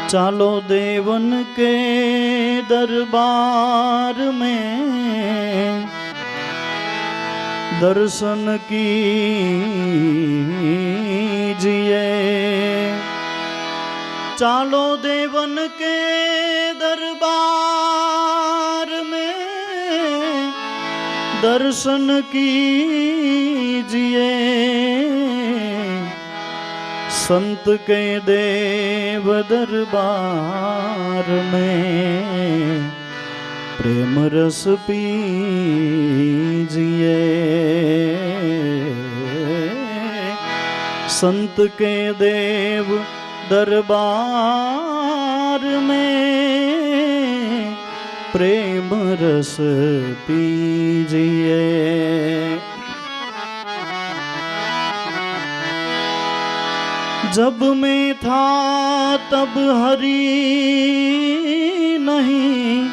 चालो देवन के दरबार में दर्शन कीजिए। चालो देवन के दरबार में दर्शन कीजिए। संत के देव दरबार में प्रेम रस पीजिए। संत के देव दरबार में प्रेम रस पीजिए। जब मैं था तब हरि नहीं,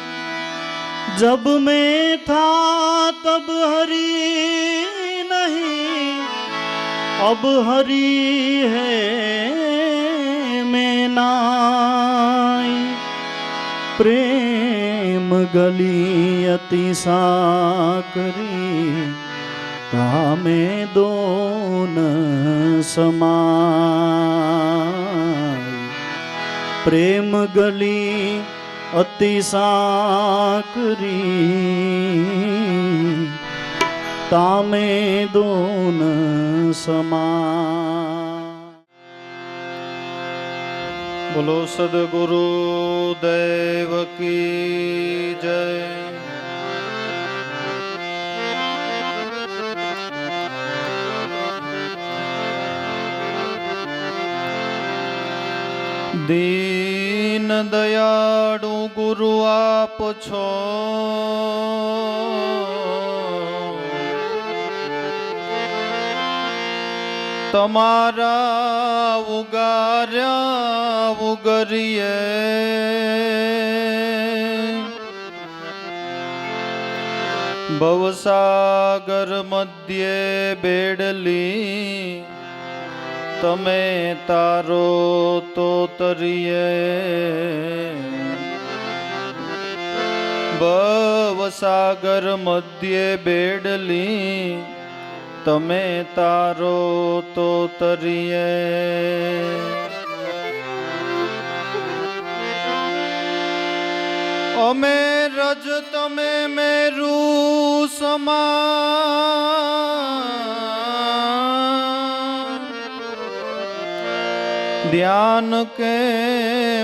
जब मैं था तब हरि नहीं, अब हरि है मैं नाई। प्रेम गली अति साकरी तामे दोन समाय। प्रेम गली अति साकरी तामे दोन समाय। बोलो सद्गुरु देव की जय। दीन दयाळु गुरु आप छो, तमारा उगार्या उगरिए। भवसागर मध्य बेडली तमे तारो तो तरिए। भवसागर मध्य बेडली तमे तारो तो तरिए। अमे रज तमे मेरू समा, ध्यान के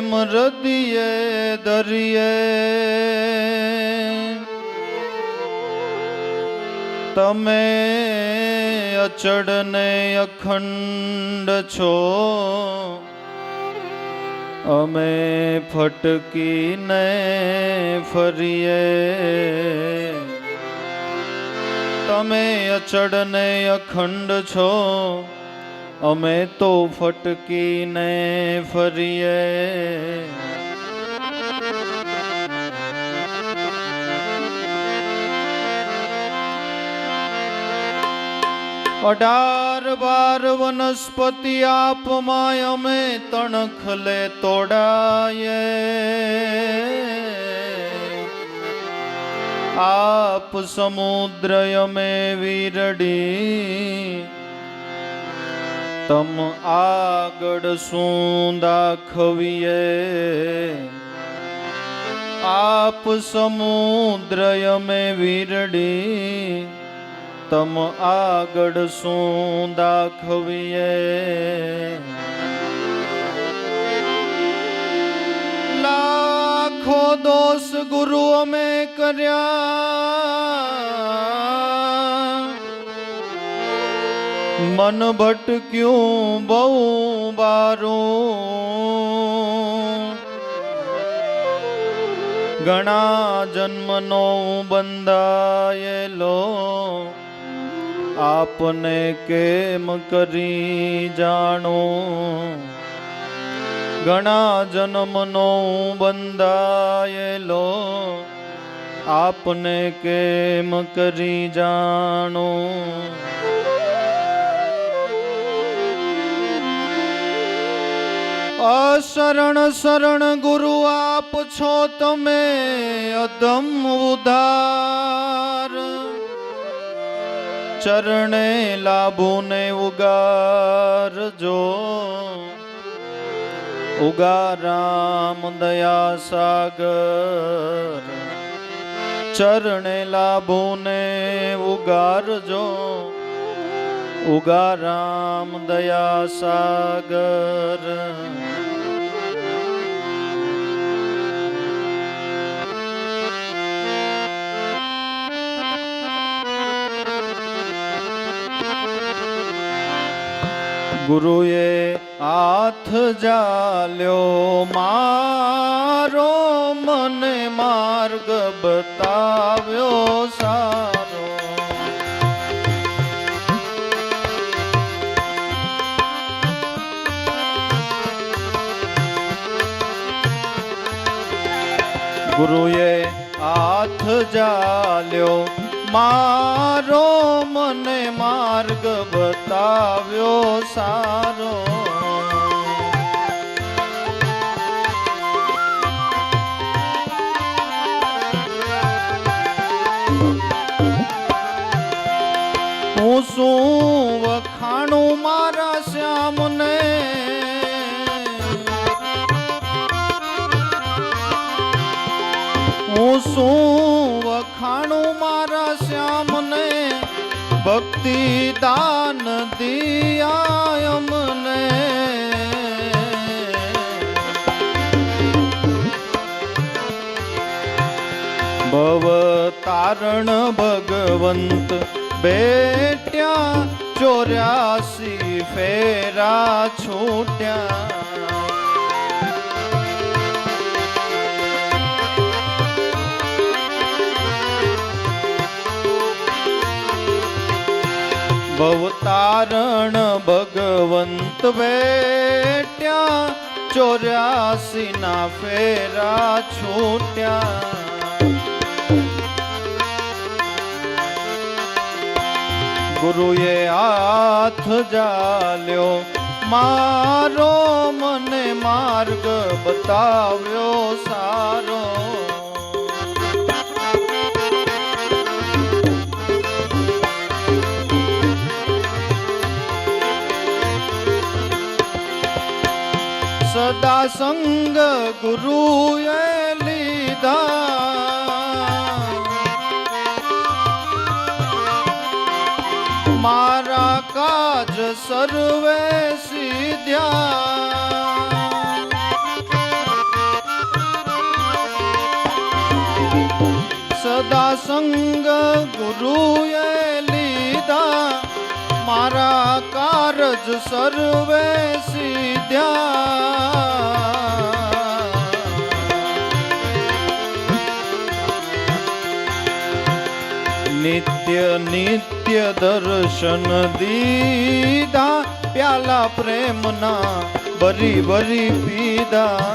मरदिए दरिए। तमे अचड़ ने अखंड छो, अमे फटकी ने फरिए। तमे अचड़ ने अखंड छो, अमे तो फटकी ने फरिए। अठार बार वनस्पति आप माय में तणखले तोड़ाए। आप समुद्र में वीरडी, तम आगड़ सूंदा खविए। आप समुद्र में वीरडी, तम आगड़ सूंदा खविए। लाखों दोष गुरुओं में कर्या, मन भटक्यों बहु बारो। घणा जन्मनो बंधायेलो, आपने केम करी जानो। ઘણા જન્મનો બંધાયેલો આપને કેમ કરી જાણો. અશરણ શરણ ગુરુ આપ છો તમે અધમ ઉધાર. ચરણે લાભુને ઉગારજો ઉગારામ દયા સાગર. ચરણે લાભુને ઉગારજો ઉગારામ દયા સાગર. ગુરુએ હાથ જાલ્યો મારો મને માર્ગ બતાવ્યો સારો. ગુરુએ હાથ જાલ્યો મારો મને માર્ગ બતાવ્યો સારો. હું શું વખાણું મારા શ્યામને હું શું વખાણું મારા શ્યામને ભક્તિ દાન દિયા અમને. ભવ તારણ ભગવંત બેટ્યા 84 ફેરા છૂટ્યા. ભવતારણ ભગવંત બેટ્યા 84 ના ફેરા છૂટ્યા. ગુરુએ હાથ જાલ્યો મારો મને માર્ગ બતાવ્યો સારો. સદા સંગ ગુરુએ લીધા મારા કાજ સર્વે સિદ્ધ્યા. સદા સંગ ગુરુએ લીધા મારા કારજ સર્વે સિદ્ધ્યા. નિત્ય નિત્ય દર્શન દીધા પ્યાલા પ્રેમના ભરી ભરી પીધા.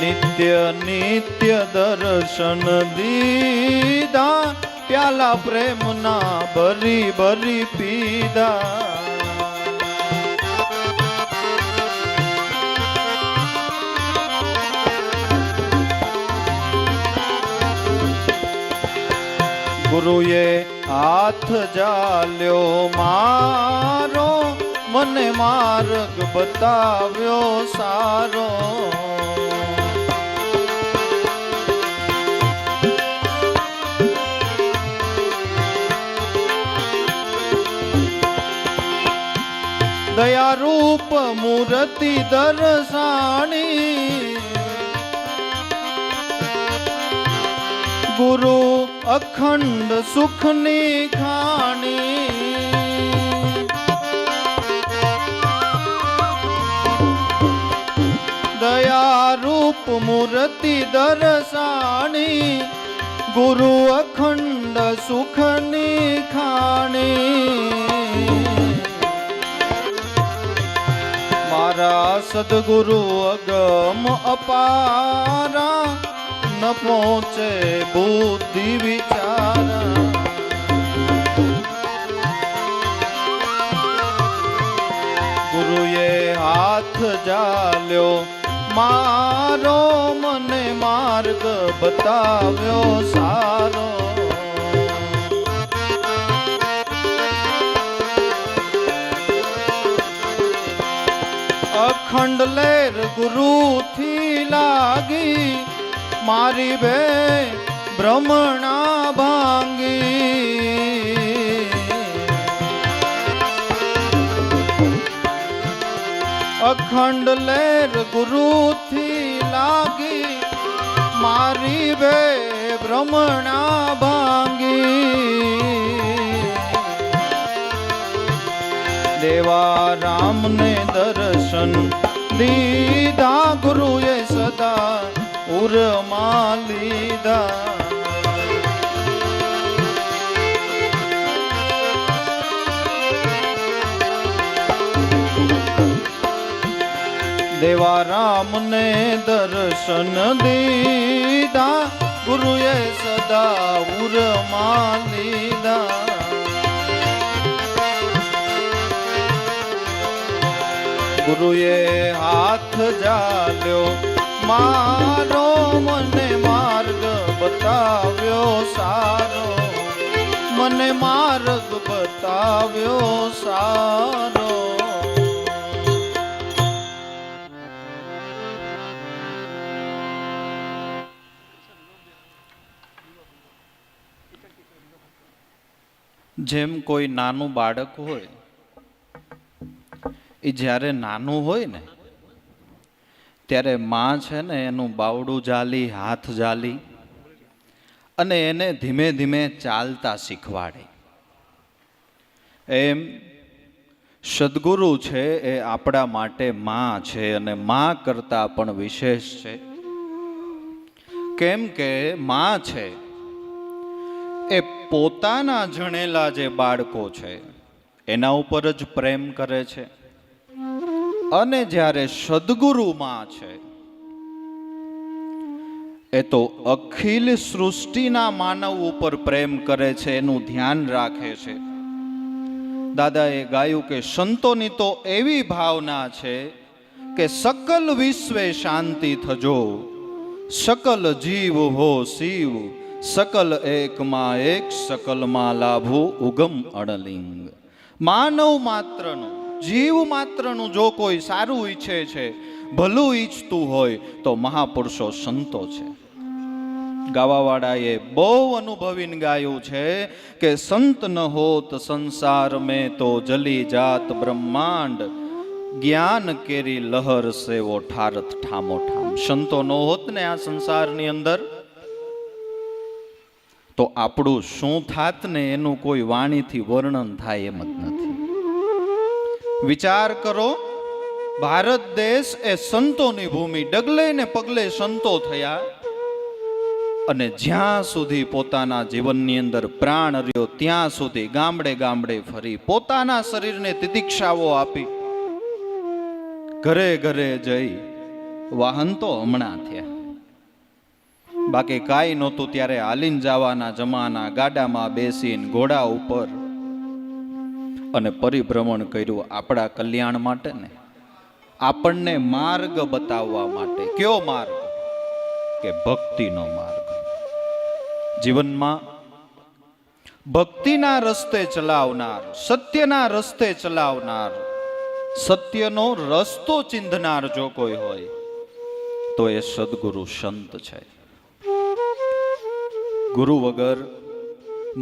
નિત્ય નિત્ય દર્શન દીધા પ્યાલા પ્રેમના ભરી ભરી પીધા. ગુરુએ હાથ જાલ્યો મારો મને માર્ગ બતાવ્યો સારો. દયા રૂપ મૂર્તિ દર્શાણી ગુરુ અખંડ સુખની ખાણી. દયા રૂપ મૂર્તિ દર્શાણી ગુરુ અખંડ સુખની ખાણી, મારા સદગુરુ અગમ અપારા, ન પહોંચે બુદ્ધિ વિચારા. ગુરુએ હાથ જાલ્યો મારો, મને માર્ગ બતાવ્યો સારો. અખંડ લેર ગુરુથી લાગી, મારી બે ભ્રમણા ભાંગી. અખંડ લેર ગુરુથી લાગી, મારી બે ભ્રમણા ભાંગી. દેવા રામને દર્શન દીધા, ગુરુએ સદા ઉરમાં લીધા. દેવા રામને દર્શન દીધા, ગુરુએ સદા ઉરમાં લીધા. ગુરુએ હાથ જાલ્યો મારો, મને માર્ગ બતાવ્યો સારો, મને માર્ગ બતાવ્યો સારો. જેમ કોઈ નાનું બાળક હોય, એ જ્યારે નાનું હોય ને ત્યારે માં છે ને એનું બાવડું જાલી, હાથ જાલી અને એને ધીમે ધીમે ચાલતા શીખવાડે. એમ સદગુરુ છે એ આપણા માટે માં છે, અને માં કરતા પણ વિશેષ છે. કેમ કે માં છે એ પોતાના જણેલા જે બાળકો છે એના ઉપર જ પ્રેમ કરે છે, અને જ્યારે સદગુરુ માં છે એ તો અખિલ સૃષ્ટિના માનવ ઉપર પ્રેમ કરે છે, એનું ધ્યાન રાખે છે. દાદાએ ગાયું કે સંતોની તો એવી ભાવના છે કે સકલ વિશ્વે શાંતિ થજો, સકલ જીવ હો શિવ, સકલ એકમાં એક, સકલમાં લાભો ઉગમ અણલિંગ. માનવ માત્રનું, જીવ માત્રનું જો કોઈ સારું ઈચ્છે છે, ભલું ઈચ્છતું હોય તો મહાપુરુષો સંતો છે. ગાવાવાળાએ બહુ અનુભવીને ગાયું છે કે સંત ન હોત સંસાર મેં તો જલી જાત બ્રહ્માંડ, જ્ઞાન કેરી લહર સેવો ઠારત ઠામો ઠામ. સંતો ન હોત ને આ સંસારની અંદર તો આપણું શું થાત ને એનું કોઈ વાણીથી વર્ણન થાય એમ જ નથી. વિચાર કરો, ભારત દેશ એ સંતોની ભૂમિ, ડગલે ને પગલે સંતો થયા, અને જ્યાં સુધી પોતાના જીવનની અંદર પ્રાણ રહ્યો ત્યાં સુધી ગામડે ગામડે ફરી પોતાના શરીરને તિતિક્ષાઓ આપી, ઘરે ઘરે જઈ. વાહન તો હમણાં થયા, બાકી કાંઈ નહોતું ત્યારે હાલીને જવાના જમાના, ગાડામાં બેસીને ઘોડા ઉપર, અને પરિભ્રમણ કર્યું આપણા કલ્યાણ માટે ને, આપણને માર્ગ બતાવવા માટે. કયો માર્ગ? કે ભક્તિનો માર્ગ. જીવનમાં ભક્તિના રસ્તે ચલાવનાર, સત્યના રસ્તે ચલાવનાર, સત્યનો રસ્તો ચિંધનાર જો કોઈ હોય તો એ સદગુરુ સંત છે. ગુરુ વગર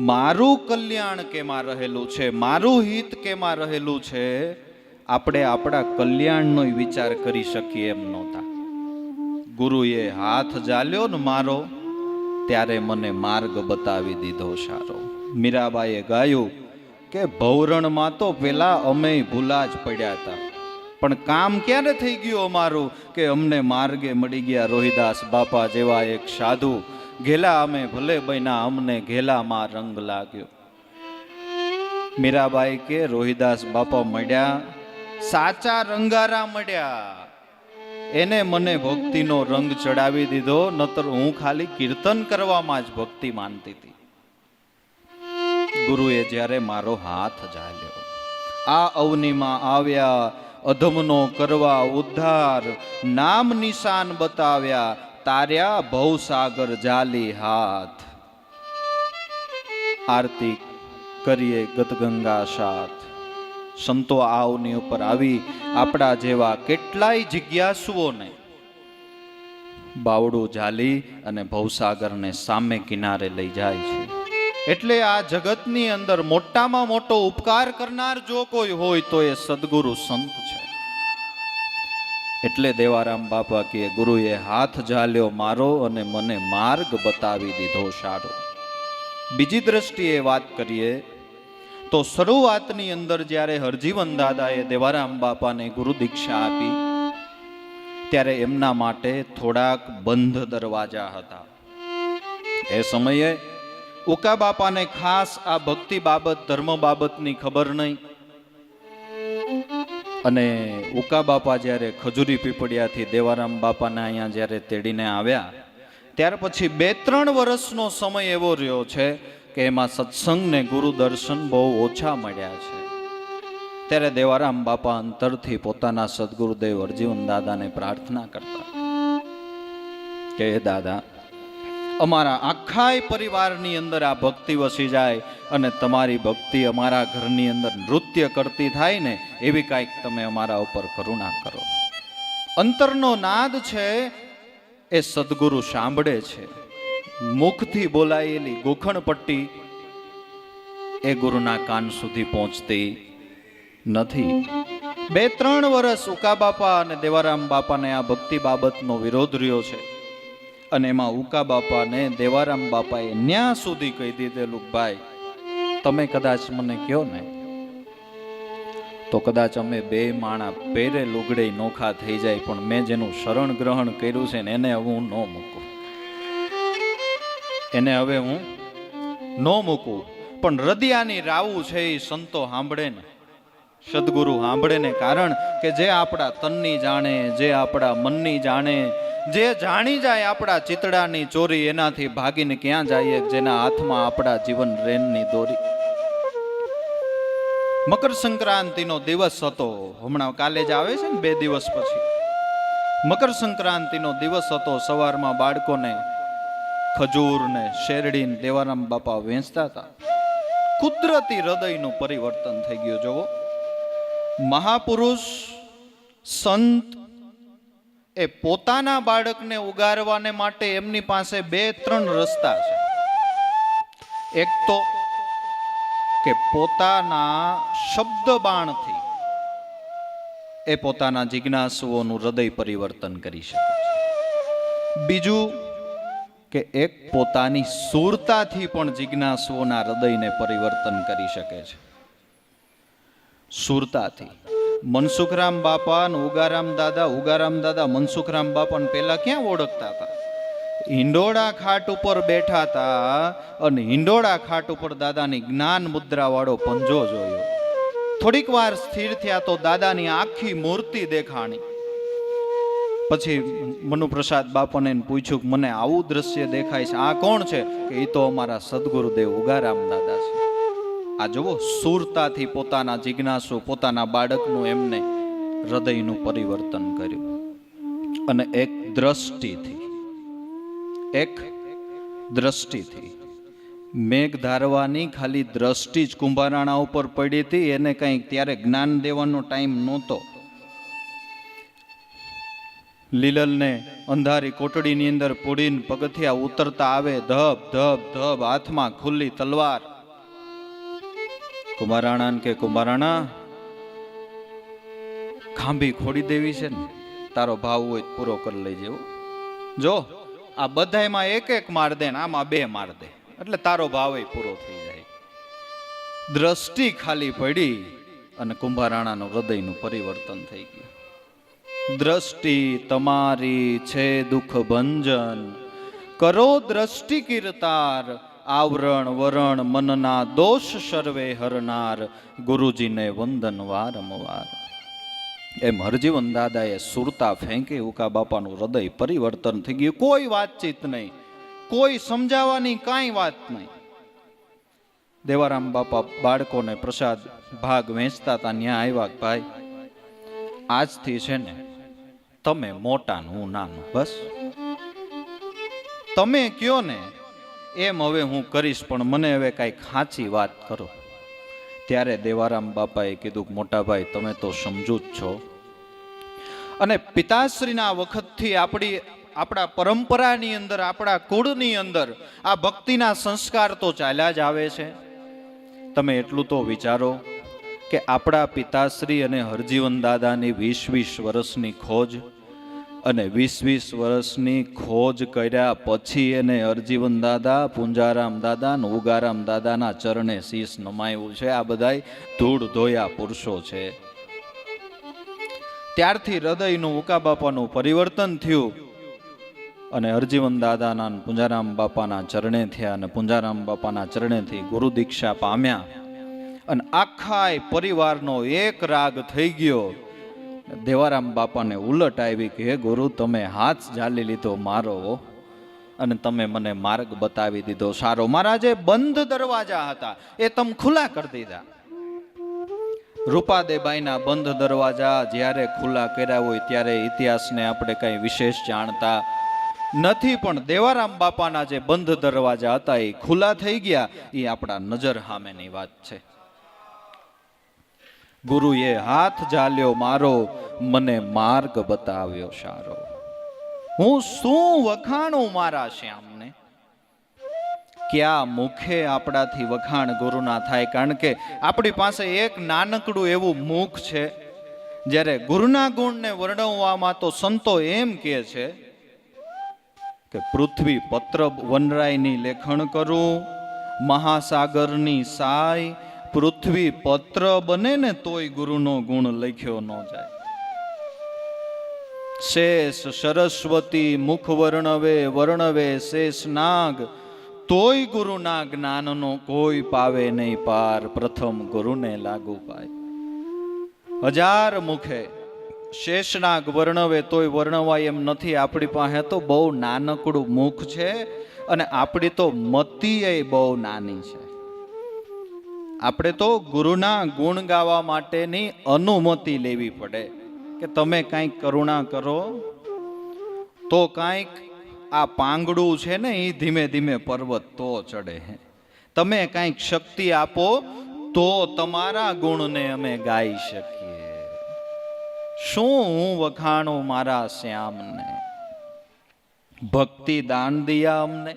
મારું કલ્યાણ કેમાં રહેલું છે, મારું હિત કેમાં રહેલું છે, આપણે આપણા કલ્યાણનો વિચાર કરી શકીએ એમ નહોતા. ગુરુએ હાથ જાલ્યો ને મારો, ત્યારે મને માર્ગ બતાવી દીધો સારો. મીરાબાઈએ ગાયું કે ભવરણમાં તો પેલા અમે ભૂલા જ પડ્યા હતા, પણ કામ ક્યારે થઈ ગયું અમારું કે અમને માર્ગે મળી ગયા રોહિદાસ બાપા જેવા એક સાધુ ઘેલા અમે ભલે બન્યા અમને ઘેલામાં રંગ લાગ્યો. મીરાબાઈ કે રોહિદાસ બાપા મળ્યા, સાચા રંગારા મળ્યા. એને મને ભક્તિનો રંગ ચડાવી દીધો, નતર હું ખાલી કીર્તન કરવામાં જ ભક્તિ માનતી હતી. ગુરુએ જ્યારે મારો હાથ ઝાલ્યો, આ અવનીમાં આવ્યા, અધમનો કરવા ઉદ્ધાર, નામ નિશાન બતાવ્યા, તાર્યા ભવસાગર જાલી હાથ. આરતી કરીએ ગતગંગા સાથ. સંતો આવની ઉપર આવી આપણા જેવા કેટલાય જિજ્ઞાસુઓને બાવડું ઝાલી અને ભવસાગરને સામે કિનારે લઈ જાય છે. એટલે આ જગતની અંદર મોટામાં મોટો ઉપકાર કરનાર જો કોઈ હોય તો એ સદગુરુ સંત છે. એટલે દેવારામ બાપા કે ગુરુએ હાથ ઝાલ્યો મારો અને મને માર્ગ બતાવી દીધો સારો. બીજી દ્રષ્ટિએ વાત કરીએ તો શરૂઆતની અંદર જ્યારે હરજીવન દાદાએ દેવારામ બાપાને ગુરુ દીક્ષા આપી ત્યારે એમના માટે થોડાક બંધ દરવાજા હતા. એ સમયે ઉકા બાપાને ખાસ આ ભક્તિ બાબત, ધર્મ બાબતની ખબર નહીં. અને ઉકા બાપા જ્યારે ખજૂરી પીપળિયાથી દેવારામ બાપાને અહીંયા જ્યારે તેડીને આવ્યા ત્યાર પછી 2-3 વર્ષનો સમય એવો રહ્યો છે કે એમાં સત્સંગ ને ગુરુ દર્શન બહુ ઓછા મળ્યા છે. ત્યારે દેવારામ બાપા અંતરથી પોતાના સદગુરુદેવ હરજીવન દાદાને પ્રાર્થના કરતા કે દાદા, અમારા આખાય પરિવારની અંદર આ ભક્તિ વસી જાય અને તમારી ભક્તિ અમારા ઘરની અંદર નૃત્ય કરતી થાય ને એવી કાંઈક તમે અમારા ઉપર કરુણા કરો. અંતરનો નાદ છે એ સદગુરુ સાંભળે છે. મુખથી બોલાયેલી ગોખણ પટ્ટી એ ગુરુના કાન સુધી પહોંચતી નથી. 2-3 વર્ષ ઉકા બાપા અને દેવારામ બાપાને આ ભક્તિ બાબતનો વિરોધ રહ્યો છે. અને એમાં ઉકા બાપાને દેવારામ બાપાએ ન્યા સુધી કહી દીધેલું, ભાઈ તમે કદાચ મને કહો ને તો કદાચ અમે 2 માણા પેરે લુગડે નોખા થઈ જાય, પણ મેં જેનું શરણ ગ્રહણ કર્યું છે ને એને હવે હું ન મૂકું, એને હવે હું ન મૂકું. પણ હૃદયાની રાવું છે એ સંતો સાંભળે ને, સદગુરુ સાંભળે ને. કારણ કે જે આપણા તનની જાણે, જે આપણા મનની જાણે, જે જાણી જાય આપણા ચિતડાની ચોરી, એનાથી ભાગીને ક્યાં જઈએ જેના હાથમાં આપણા જીવન રેનની દોરી. મકર સંક્રાંતિનો દિવસ હતો, હમણાં કાલે જ આવે છે ને 2 દિવસ પછી. મકર સંક્રાંતિનો દિવસ હતો. સવારમાં બાળકોને ખજૂર ને શેરડી ને દેવારામ બાપા વેચતા હતા. કુદરતી હૃદયનું પરિવર્તન થઈ ગયું. જોવો, મહાપુરુષ સંત એ પોતાના બાળકને ઉગારવાને માટે એમની પાસે 2-3 રસ્તા છે. એક તો કે પોતાના શબ્દ બાણથી એ પોતાના જિજ્ઞાસુઓનું હૃદય પરિવર્તન કરી શકે છે. બીજું કે એક પોતાની સુરતાથી પણ જિજ્ઞાસુઓના હૃદયને પરિવર્તન કરી શકે છે. સુરતાથી મનસુખરામ બાપા અને ઉગારામ દાદા મનસુખરામ બાપા પેલા ક્યાં ઓળખતા હતા? હિંડોળા ખાટ ઉપર બેઠા હતા અને હિંડોળા ખાટ ઉપર દાદાની જ્ઞાન મુદ્રા વાળો પંજો જોયો. થોડીક વાર સ્થિર થયા તો દાદાની આખી મૂર્તિ દેખાણી. પછી મનુપ્રસાદ બાપાને પૂછ્યું કે મને આવું દ્રશ્ય દેખાય છે, આ કોણ છે? કે એ તો અમારા સદગુરુદેવ ઉગારામ દાદા છે. આ જુઓ, સુરતાથી પોતાના જિજ્ઞાસુ, પોતાના બાળકનું એમને હૃદયનું પરિવર્તન કર્યું. અને એક દ્રષ્ટિથી મેઘ ધારવાની ખાલી દ્રષ્ટિ જ કુંભારાણા ઉપર પડી હતી. એને કંઈક ત્યારે જ્ઞાન દેવાનો ટાઈમ નહોતો. લીલલને અંધારી કોટડીની અંદર પૂડીને પગથિયા ઉતરતા આવે, ધબ ધબ ધબ, હાથમાં ખુલ્લી તલવાર. કુંભારાણા કે કુંભારાણા, ખાંભી ખોડી દેવી છે ને, તારો ભાવ હોય પૂરો કરી લેજે. જો આ બધાયમાં 1-1 માર દે ને આમાં 2 માર દે, એટલે તારો ભાવ પૂરો થઈ જાય. દ્રષ્ટિ ખાલી પડી અને કુંભારાણાનું હૃદયનું પરિવર્તન થઈ ગયું. દ્રષ્ટિ તમારી છે દુઃખ ભંજન, કરો દ્રષ્ટિ કીર્તાર, આવરણ વરણ મનના દોષ સર્વે હરનાર, ગુરુજીને વંદન વારંવાર. એમ હરજીવન દાદાએ સુરતા ફેંકી ઉકા બાપાનું હૃદય પરિવર્તન થઈ ગયું. કોઈ વાતચીત નહીં, કોઈ સમજાવવાની કાંઈ વાત નહીં. દેવારામ બાપા બાળકોને પ્રસાદ ભાગ વેચતા હતા. ત્યાં આવ્યા, ભાઈ આજથી છે ને તમે મોટા ને હું નાનું, બસ તમે કયો ને એમ હવે હું કરીશ, પણ મને હવે કઈ ખાંચી વાત કરો. ત્યારે દેવારામ બાપાએ કીધું, મોટા ભાઈ તમે તો સમજુ જ છો, અને પિતાશ્રીના વખતથી આપણા પરંપરાની અંદર, આપણા કુળની અંદર આ ભક્તિના સંસ્કાર તો ચાલ્યા જ આવે છે. તમે એટલું તો વિચારો કે આપણા પિતાશ્રી અને હરજીવન દાદાની 20-20 વર્ષની ખોજ, અને 20-20 વર્ષની ખોજ કર્યા પછી એને હરજીવન દાદા, પુંજારામ દાદા ને ઉગારામ દાદાના ચરણે શીશ નમાયું છે. આ બધાય ધૂળ ધોયા પુરુષો છે. ત્યારથી હૃદયનું ઉકા બાપાનું પરિવર્તન થયું, અને હરજીવન દાદાના પુંજારામ બાપાના ચરણે થયા, અને પુંજારામ બાપાના ચરણેથી ગુરુ દીક્ષા પામ્યા, અને આખા પરિવારનો એક રાગ થઈ ગયો. દેવારામ બાપાને ઉલટ આવી કે હે ગુરુ, તમે હાથ ઝાલી લીધો મારો, અને તમે મને માર્ગ બતાવી દીધો સારો. મારા જે બંધ દરવાજા હતા એ તમે ખુલ્લા કરી દીધા. રૂપાદેબાઈના બંધ દરવાજા જ્યારે ખુલ્લા કર્યા હોય ત્યારે ઇતિહાસને આપણે કઈ વિશેષ જાણતા નથી, પણ દેવારામ બાપાના જે બંધ દરવાજા હતા એ ખુલ્લા થઈ ગયા. એ આપણા નજર સામેની વાત છે. ગુરુએ હાથ ઝાલ્યો મારો, મને માર્ગ બતાવ્યો સારો. હું શું વખાણું મારા શ્યામને? ક્યાં મુખે આપણાથી વખાણ ગુરુના થાય? કારણ કે આપણી પાસે એક નાનકડું એવું મુખ છે. જ્યારે ગુરુના ગુણને વર્ણવવામાં તો સંતો એમ કહે છે કે પૃથ્વી પત્ર વનરાયની લેખણ કરું, મહાસાગરની સાય, પૃથ્વી પત્ર બને ને તોય ગુરુનો ગુણ લખ્યો ન જાય. શેષ સરસ્વતી મુખ વર્ણવે શેષ નાગ, તોય ગુરુના જ્ઞાનનો કોઈ પાવે નહીં પાર, પ્રથમ ગુરુને લાગુ પાય. 1000 મુખે શેષનાગ વર્ણવે તોય વર્ણવાય એમ નથી. આપણી પાસે તો બહુ નાનકડું મુખ છે, અને આપણી તો મતિ એ બહુ નાની છે. આપણે તો ગુરુના ગુણ ગાવા માટેની અનુમતિ લેવી પડે કે તમે કાંઈક કરુણા કરો તો કાંઈક આ પાંગડું છે ને એ ધીમે ધીમે પર્વત તો ચડે. તમે કાંઈક શક્તિ આપો તો તમારા ગુણને અમે ગાઈ શકીએ. શું હું વખાણું મારા શ્યામને, ભક્તિ દાન દિયા અમને.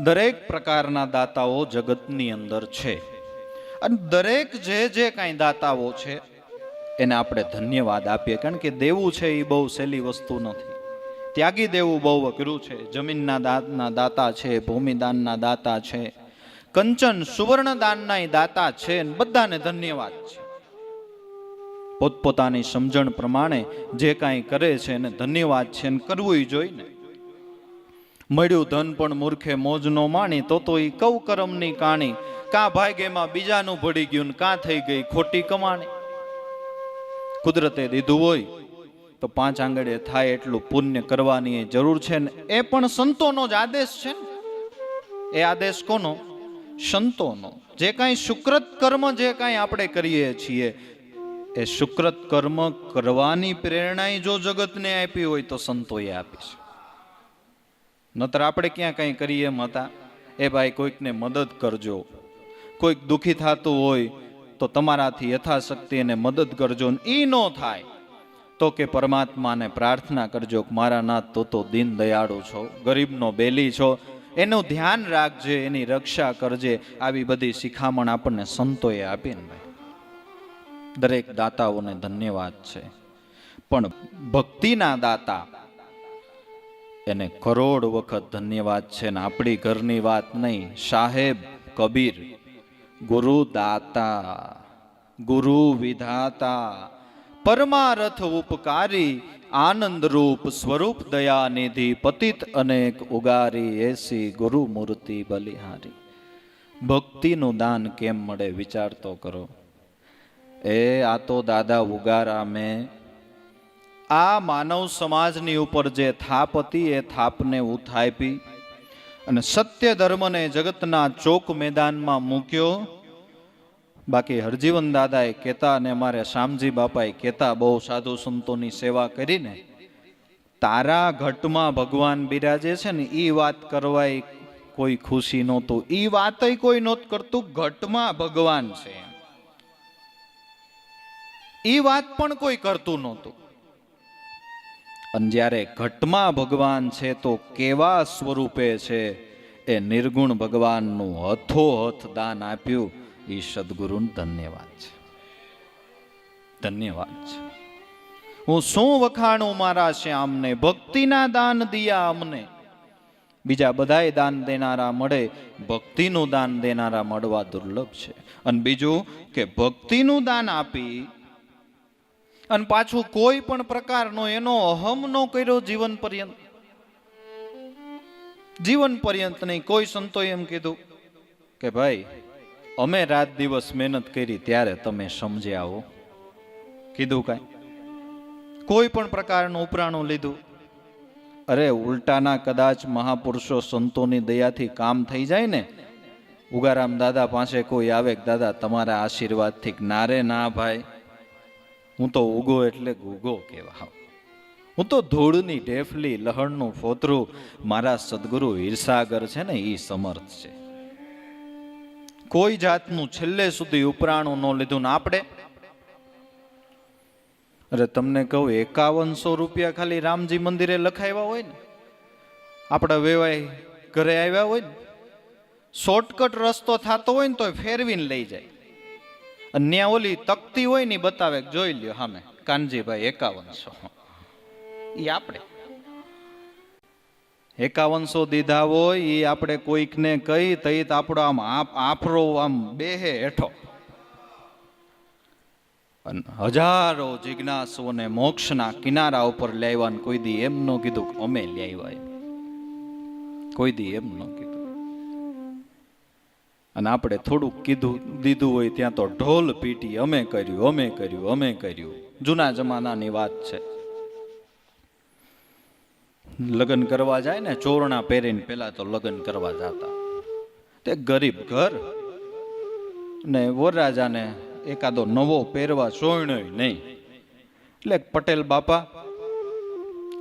દરેક પ્રકારના દાતાઓ જગતની અંદર છે, અને દરેક જે કાંઈ દાતાઓ છે એને આપણે ધન્યવાદ આપીએ. કારણ કે દેવું છે એ બહુ સહેલી વસ્તુ નથી. ત્યાગી દેવું બહુ અઘરું છે. જમીનના દાનના દાતા છે, ભૂમિદાનના દાતા છે, કંચન સુવર્ણ દાનના દાતા છે. બધાને ધન્યવાદ છે. પોતપોતાની સમજણ પ્રમાણે જે કાંઈ કરે છે એને ધન્યવાદ છે, અને કરવું જોઈને. મળ્યું ધન પણ મૂર્ખે મોજ નો માણી, તો એ કૌ કરમની કાણી. કાં ભાગ્યમાં બીજાનું ભળી ગયું, કાં થઈ ગઈ ખોટી કમાણી. કુદરતે દીધું હોય તો 5 આંગળે થાય એટલું પુણ્ય કરવાની જરૂર છે, ને એ પણ સંતોનો જ આદેશ છે ને. એ આદેશ કોનો? સંતોનો. જે કાંઈ સુકૃત કર્મ જે કાંઈ આપણે કરીએ છીએ, એ સુકૃત કર્મ કરવાની પ્રેરણા જો જગતને આપી હોય તો સંતોએ આપી છે. નતર આપણે ક્યાં કંઈ કરીએ એમ હતા. એ ભાઈ કોઈકને મદદ કરજો, કોઈક દુઃખી થતું હોય તો તમારાથી યથાશક્તિ એને મદદ કરજો. એ ન થાય તો કે પરમાત્માને પ્રાર્થના કરજો કે મારા નાથ તો દીન દયાળુ છો, ગરીબનો બેલી છો, એનું ધ્યાન રાખજે, એની રક્ષા કરજે. આવી બધી શિખામણ આપણને સંતોએ આપીને ભાઈ. દરેક દાતાઓને ધન્યવાદ છે, પણ ભક્તિના દાતા એને કરોડ વખત ધન્યવાદ છે. ને આપણી ઘરની વાત નહીં, સાહેબ કબીર ગુરુ દાતા, ગુરુ વિધાતા, પરમારથ ઉપકારી, આનંદ રૂપ સ્વરૂપ દયા નિધિ પતિત અનેક ઉગારી એસી ગુરુ મૂર્તિ બલિહારી. ભક્તિનું દાન કેમ મળે વિચાર તો કરો. આ તો દાદા ઉગારા મેં આ માનવ સમાજની ઉપર જે થાપ હતી એ થાપને ઉથાપી અને સત્ય ધર્મને જગતના ચોક મેદાનમાં મૂક્યો. બાકી હરજીવન દાદાએ કહેતા અને અમારે શામજી બાપાએ કહેતા, બહુ સાધુ સંતોની સેવા કરીને તારા ઘટમાં ભગવાન બિરાજે છે ને એ વાત કરવાય કોઈ ખુશી નહોતું. એ વાત કોઈ નહોત કરતું, ઘટમાં ભગવાન છે એ વાત પણ કોઈ કરતું નહોતું. અને જ્યારે ઘટમાં ભગવાન છે તો કેવા સ્વરૂપે છે એ નિર્ગુણ ભગવાનનું હથોહથ દાન આપ્યું. એ સદગુરુને ધન્યવાદ છે, ધન્યવાદ છે. હું શું વખાણું મારા શ્યામને, ભક્તિના દાન દિયા અમને. બીજા બધાય દાન દેનારા મળે, ભક્તિનું દાન દેનારા મળવા દુર્લભ છે. અને બીજું કે ભક્તિનું દાન આપી અને પાછું કોઈ પણ પ્રકારનો એનો અહમ ન કર્યો જીવન પર્યંત. જીવન પર્યંત નહીં. કોઈ સંતો એમ કીધું કે ભાઈ અમે રાત દિવસ મહેનત કરી ત્યારે તમે સમજ્યા આવો. કીધું કાંઈ? કોઈ પણ પ્રકારનું ઉપરાણું લીધું? અરે ઉલટાના કદાચ મહાપુરુષો સંતોની દયાથી કામ થઈ જાય ને. ઉગારામ દાદા પાસે કોઈ આવે કે દાદા તમારા આશીર્વાદથી, નારે ના ભાઈ, હું તો ઉગો એટલે ગુગો કહેવા. હું તો ધૂળની ઢેફલી લહણનું ફોતરું, મારા સદગુરુ હીરસાગર છે ને એ સમર્થ છે. કોઈ જાતનું છેલ્લે સુધી ઉપરાણું ન લીધું ને આપણે. અરે તમને કહું, 5100 રૂપિયા ખાલી રામજી મંદિરે લખાવ્યા હોય ને, આપણા વેવાય ઘરે આવ્યા હોય ને, શોર્ટકટ રસ્તો થતો હોય ને તો ફેરવીને લઈ જાય. અને ત્યાં ઓલી તકતી હોય ને બતાવે, જોઈ લ્યો સામે કાનજીભાઈ 5100. એ આપણે 5100 દીધા હોય એ આપણે કોઈકને કહી તઈ આપણો આમ આફરો આમ બેહે હેઠો. અને હજારો જિજ્ઞાસુઓને મોક્ષના કિનારા ઉપર લાવ્યા. કોઈ દી એમ ન કીધું અમે લાવ્યા, કોઈ દી એમ ન કીધું. અને આપણે થોડુંક કીધું દીધું હોય ત્યાં તો ઢોલ પીટી, અમે કર્યું, અમે કર્યું, અમે કર્યું. જૂના જમાનાની વાત છે. લગ્ન કરવા જાય ને, ચોરણા પહેરીને પેલા તો લગ્ન કરવા જતા. તે ગરીબ ઘર ને વરરાજાને એકાદો નવો પહેરવા સોયણો નહીં. એટલે પટેલ બાપા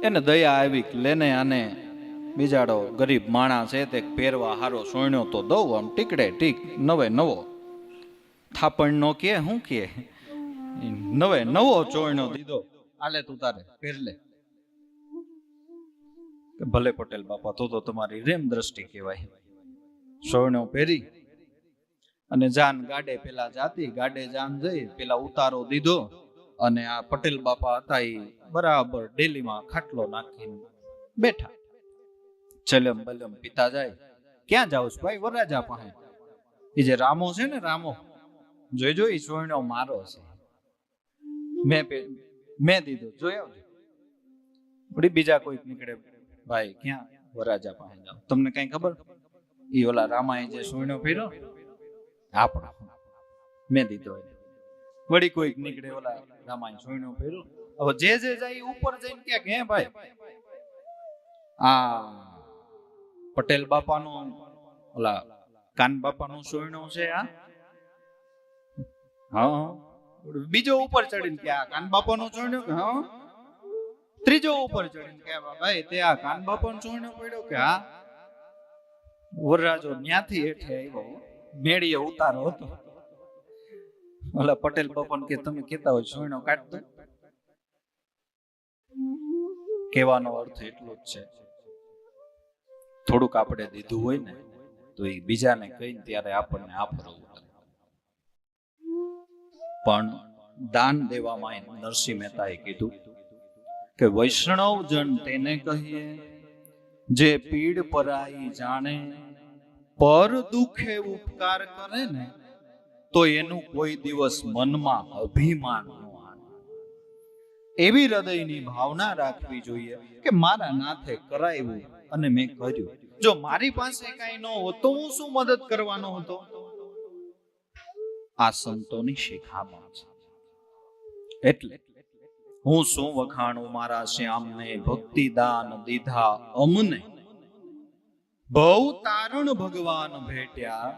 એને દયા આવી, લેને આને બીજાડો ગરીબ માણસ છે તે પહેરવા હારો સોયણો તો દઉં, આમ ટીકડે ટીક નવે નવો. થાપણ નો કે શું કે નવે નવો ચોયણો દીધો, આલે તું તારે પહેર લે. ભલે પટેલ બાપા, તો તમારી રેમ દ્રષ્ટિ કહેવાય. સોયણો પહેરી અને જાન ગાડે પેલા જાતી, ગાડે જાન જઈ પેલા ઉતારો દીધો. અને આ પટેલ બાપા હતા એ બરાબર ડેલીમાં ખાટલો નાખીને બેઠા. ચલમ બલમ પિતા જાય. ક્યાં જાવ છો ભાઈ? વરરાજા પાસે. એ જે રામો છે ને, રામો જોઈજો, એ સોયણો મારો છે, મેં દીધો, જોઈ આવજો. વળી બીજા કોઈક નીકળે, ભાઈ ક્યાં? વરરાજા પાસે જાવ. તમને કઈ ખબર? ઈ ઓલા રામાએ જે સોયણો ફેર્યો આપણો, મેં દીધો. વળી કોઈક નીકળે, ઓલા રામાએ સોયણો ફેર્યો. હવે જે જાય ઉપર જઈને ક્યાંક, હે ભાઈ આ પટેલ બાપાનો ઓલા કાન બાપાનો સોયણો છે આ. હા, બીજો ઉપર ચડીને કે આ કાન બાપાનો સોયણો કે હા. ત્રીજો ઉપર ચડીને કે ભાઈ તે આ કાન બાપાનો સોયણો પડ્યો કે હા. વરરાજો ન્યાથી હેઠે આવ્યો, મેળીએ ઉતારો હતો. ઓલા પટેલ બાપાને કે તમે કેતા હોય સોયણો કાઢતો. કહેવાનો અર્થ એટલો જ છે, થોડુંક આપણે દીધું હોય ને તો એ બીજાને કહીને ત્યારે આપણને આફરવું. પણ દાન દેવામાં નરસિંહ મહેતાએ કીધું કે વૈષ્ણવ જન તેને કહીએ જે પીડ પરાઈ જાણે, પર દુખે ઉપકાર કરે ને તો એનું કોઈ દિવસ મનમાં અભિમાન ન આને. એવી હૃદયની ભાવના રાખવી જોઈએ કે મારા નાથે કરાવ્યું અને મેં કર્યું. જો મારી પાસે કઈ ન હોત તો હું શું મદદ કરવાનો હતો? આ સંતોની શિખામણ છે. એટલે હું શું વખાણું મારા શ્યામને, ભક્તિ દાન દીધા અમને. ભવ તારણ ભગવાન ભેટ્યા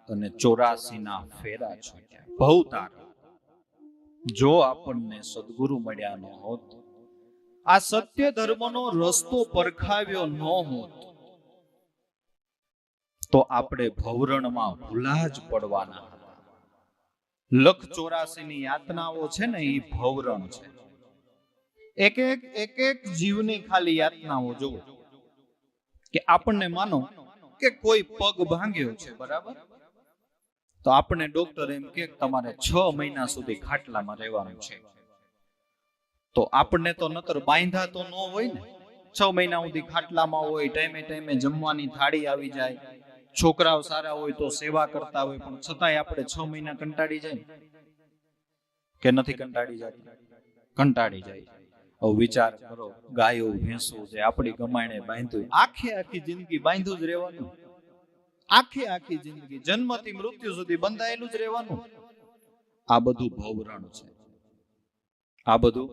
અને 84 ના ફેરા છૂટ્યા. ભવ તારણ. જો આપણને સદગુરુ મળ્યા ન હોત, આ સત્ય ધર્મનો રસ્તો પરખાવ્યો ન હોત, તો આપણે ભવરણમાં ભૂલા જ પડવાના હતા. 184 ની યાતનાઓ છે ને, એ ભવરણ છે. એક જીવની ખાલી યાતનાઓ જુઓ કે આપણને માનો કે કોઈ પગ ભાંગ્યો છે, બરાબર? તો આપણે ડોક્ટર એમ કે તમારે 6 મહિના સુધી ખાટલામાં રહેવાનું છે. તો આપણને તો નતર બાંધા તો ન હોય ને. 6 મહિના સુધી ખાટલામાં હોય, ટાઈમે ટાઈમે જમવાની થાળી આવી જાય, છોકરાઓ સારા હોય તો સેવા કરતા હોય, પણ છતાંય આપણે 6 મહિના કંટાળી જાય કે નથી કંટાળી જતા? કંટાળી જાય. હવે વિચાર કરો, ગાયો ભેંસો જે આપણી કમાઈને બાંધ્યું, આખી જિંદગી બાંધ્યું જ રહેવાનું. આખી જિંદગી જન્મથી મૃત્યુ સુધી બંધાયેલું જ રહેવાનું. આ બધું ભવરણ છે. આ બધું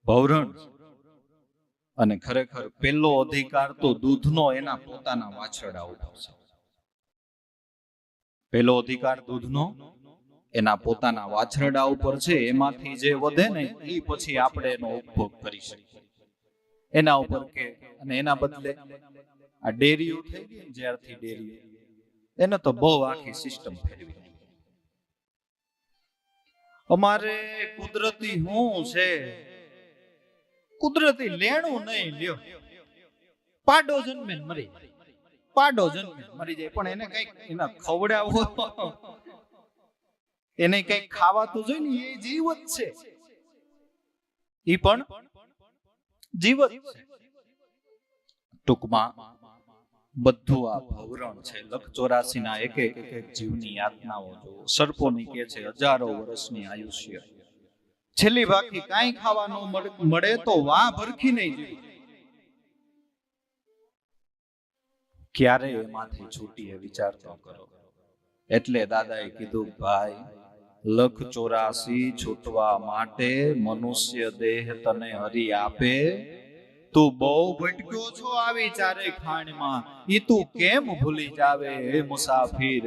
ભવરણ છે. અને ખરેખર પેલો અધિકાર તો દૂધનો એના પોતાના વાછરડા ઉપર છે. પેલો અધિકાર દૂધનો એના પોતાના વાછરડા ઉપર છે. એમાંથી જે વધે ને એ પછી આપણે એનો ઉપભોગ કરી શકીએ. એના ઉપર કે અને એના બદલે આ ડેરીઓ થઈ ગઈ ને, જ્યારથી ડેરીઓ, એને તો બહુ આખી સિસ્ટમ ફેરવી. અમારે કુદરતી શું છે, કુદરતી લેણું નહીં લ્યો. પાડો જન્મે મરી જાય, પાડો જન્મે મરી જાય, પણ એને કઈક એના ખવડાવો, એને કઈક ખાવા તો જોઈએ ને. એ જીવ જ છે, એ પણ જીવ જ છે. ટૂંકમાં બધું આ ભવરણ છે. 184 ના એક જીવની યાતનાઓ જુઓ. સર્પોની કે છે હજારો વર્ષની આયુષ્ય. છેલ્લી બાકી કાંઈ ખાવાનું મળે તો વાહ ભરખી નહીં જીવ. ક્યારે એમાંથી છૂટીએ વિચાર તો કરો. એટલે દાદાએ કીધું, ભાઈ 184 છૂટવા માટે મનુષ્ય દેહ તને હરી આપે. તું બહુ ભટક્યો છો આવી ચારે ખાણમાં, ઈ તું કેમ ભૂલી જાવે હે મુસાફિર?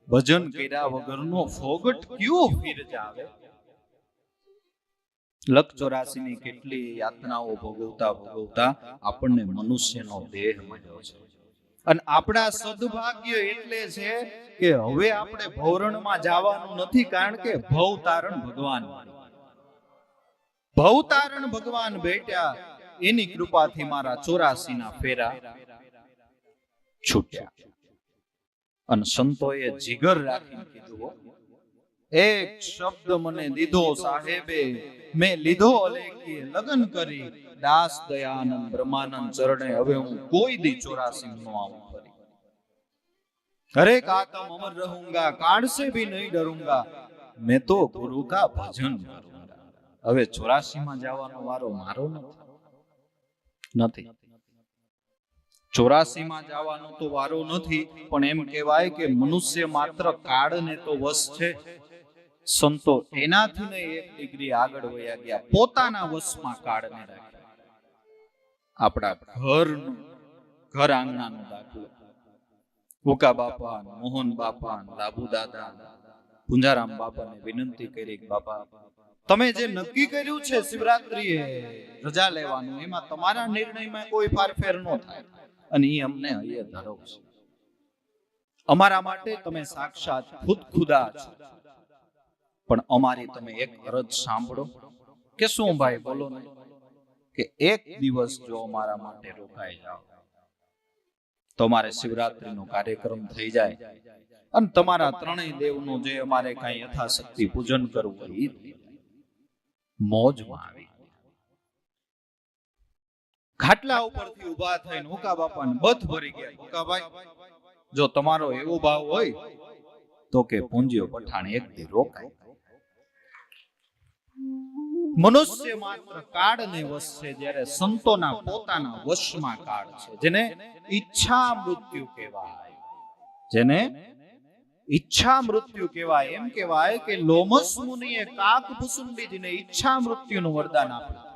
ભજન કર્યા વગરનો ફોગટ ક્યો ફીર જાવે? 184 ની કેટલી યાતનાઓ ભોગવતા આપણને મનુષ્યનો દેહ મળ્યો છે. અને આપણા સદભાગ્ય એટલે છે કે હવે આપણે ભવરણમાં જવાનું નથી, કારણ કે ભવતારણ ભગવાન બેટ્યા. એની કૃપાથી મારા 84 ના ફેરા છૂટ્યા. અને સંતોએ જીગર રાખીને કીધું, એક શબ્દ મને દીધો સાહેબે, મેં લીધો અલેખી લગન કરી. દાસ દયાનંદ બ્રહ્માનંદ ચરણે હવે હું કોઈ દી 84 નો આવું ફરી. हरेक आत्म अमर रहूंगा, काल से भी नहीं डरूंगा, मैं तो गुरु का भजन करूंगा. હવે 84 માં જવાનો વારો મારો નથી. 84 માં જવાનો તો વારો નથી, પણ એમ કહેવાય કે મનુષ્ય માત્ર કાળને તો વશ છે. સંતો એનાથી ને 1 ડિગ્રી આગળ વયા ગયા, પોતાના વશમાં કાળને રાખ્યા. આપણા ઘર આંગણાનો દાખલો, ઉકા બાપા, મોહન બાપા, લાભુ દાદા, પુંજારામ બાપાને વિનંતી કરી, બાપા તમે જે નક્કી કર્યું છે શિવરાત્રીએ રજા લેવાનું, એમાં તમારા નિર્ણયમાં કોઈ ફારફેર ન થાય, અને એ અમને અહીંયા ધરો છે. અમારા માટે તમે સાક્ષાત ખુદા છો, પણ અમારી તમે એક અરજ સાંભળો. કે શું ભાઈ? બોલો ને. કે એક દિવસ જો અમારા માટે રોકાઈ જાઓ તો અમારે શિવરાત્રીનો કાર્યક્રમ થઈ જાય, અને તમારા ત્રણેય દેવનું જે અમારે કઈ યથાશક્તિ પૂજન કરવું હોય એ મોજમાં આવી. ખાટલા ઉપરથી ઊભા થઈને ઉકા બાપાને બધ ભરી ગયા. ઉકાભાઈ, જો તમારો એવો ભાવ હોય તો કે પૂંજીઓ પઠાણ એક દી રોકાય. મનુષ્ય માત્ર કાળને વશ છે, જ્યારે સંતોના પોતાના વશમાં કાળ છે, જેને ઈચ્છા મૃત્યુ કહેવાય. જેને ઈચ્છા મૃત્યુ કહેવાય. એમ કહેવાય કે લોમસ મુનિએ કાકભૂસુંડીજીને ઈચ્છા મૃત્યુનું વરદાન આપ્યું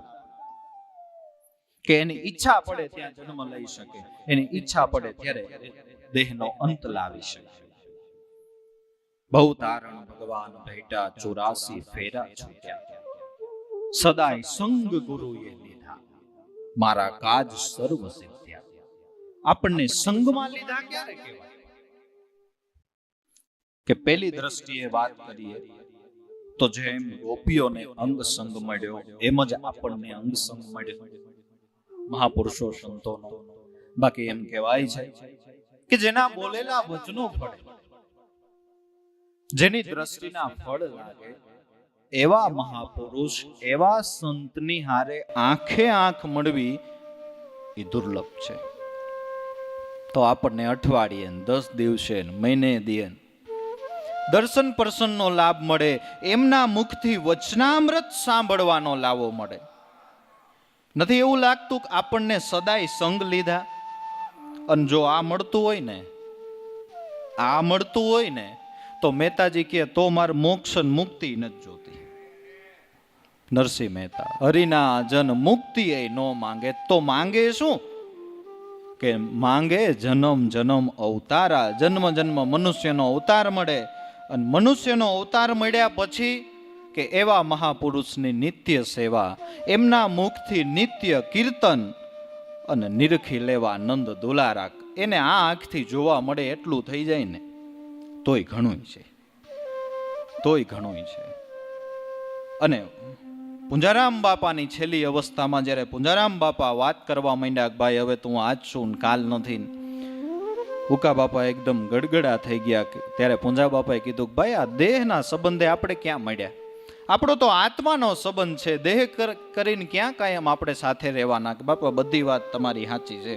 કે એની ઈચ્છા પડે ત્યાં જન્મ લઈ શકે, એની ઈચ્છા પડે ત્યારે દેહનો અંત લાવી શકે. ભવતારણ ભગવાન ભેટા 84 ફેરા છૂટ્યા, સદાય સંગ ગુરુએ લીધા, મારા કાજ સર્વ સિદ્ધ્યા. આપણને સંગમાં લીધા ક્યારે કહેવાય? કે પેલી દ્રષ્ટિએ વાત કરીએ તો જેમ ગોપીઓને અંગ સંગ મળ્યો, એમ જ આપણને અંગ સંગ મળ્યો મહાપુરુષો સંતોનો. બાકી એમ કહેવાય છે કે જેના બોલેલા વચનો ફળે, જેની દ્રષ્ટિના ફળ લાગે, એવા મહાપુરુષ, એવા સંતની હારે આંખે આંખ મળવી એ દુર્લભ છે. તો આપણને અઠવાડિયે 10 દિવસે મહિને દિયે દર્શન પ્રસન્નનો લાભ મળે, એમના મુખથી વચનામૃત સાંભળવાનો લાવો મળે. નથી એવું લાગતું કે આપણને સદાય સંગ લીધા? અને જો આ મળતું હોય ને તો મહેતાજી કહે તો મારે મોક્ષ મુક્તિ નથી જોતી. નરસિંહ મહેતા, હરિના જન મુક્તિ એ નો માંગે તો માંગે શું? કે માંગે જન્મ જન્મ અવતારા. જન્મ જન્મ મનુષ્યનો અવતાર મળે, અને મનુષ્યનો અવતાર મળ્યા પછી કે એવા મહાપુરુષની નિત્ય સેવા, એમના મુખથી નિત્ય કીર્તન અને નિરખી લેવા નંદ દુલારા, એને આ આંખથી જોવા મળે એટલું થઈ જાય ને તોય ઘણું છે. અને પુંજારામ બાપાની છેલ્લી અવસ્થામાં જ્યારે પુંજારામ બાપા વાત કરવા માંડ્યા કે ભાઈ હવે તું આજ છું કાલ નથી, ઉકા બાપા એકદમ ગડગડા થઈ ગયા. ત્યારે પુંજા બાપાએ કીધું કે ભાઈ આ દેહના સંબંધે આપણે ક્યાં મળ્યા? આપણો તો આત્માનો સંબંધ છે, દેહ કરીને ક્યાં કાયમ આપણે સાથે રહેવાના? બાપા બધી વાત તમારી સાચી છે,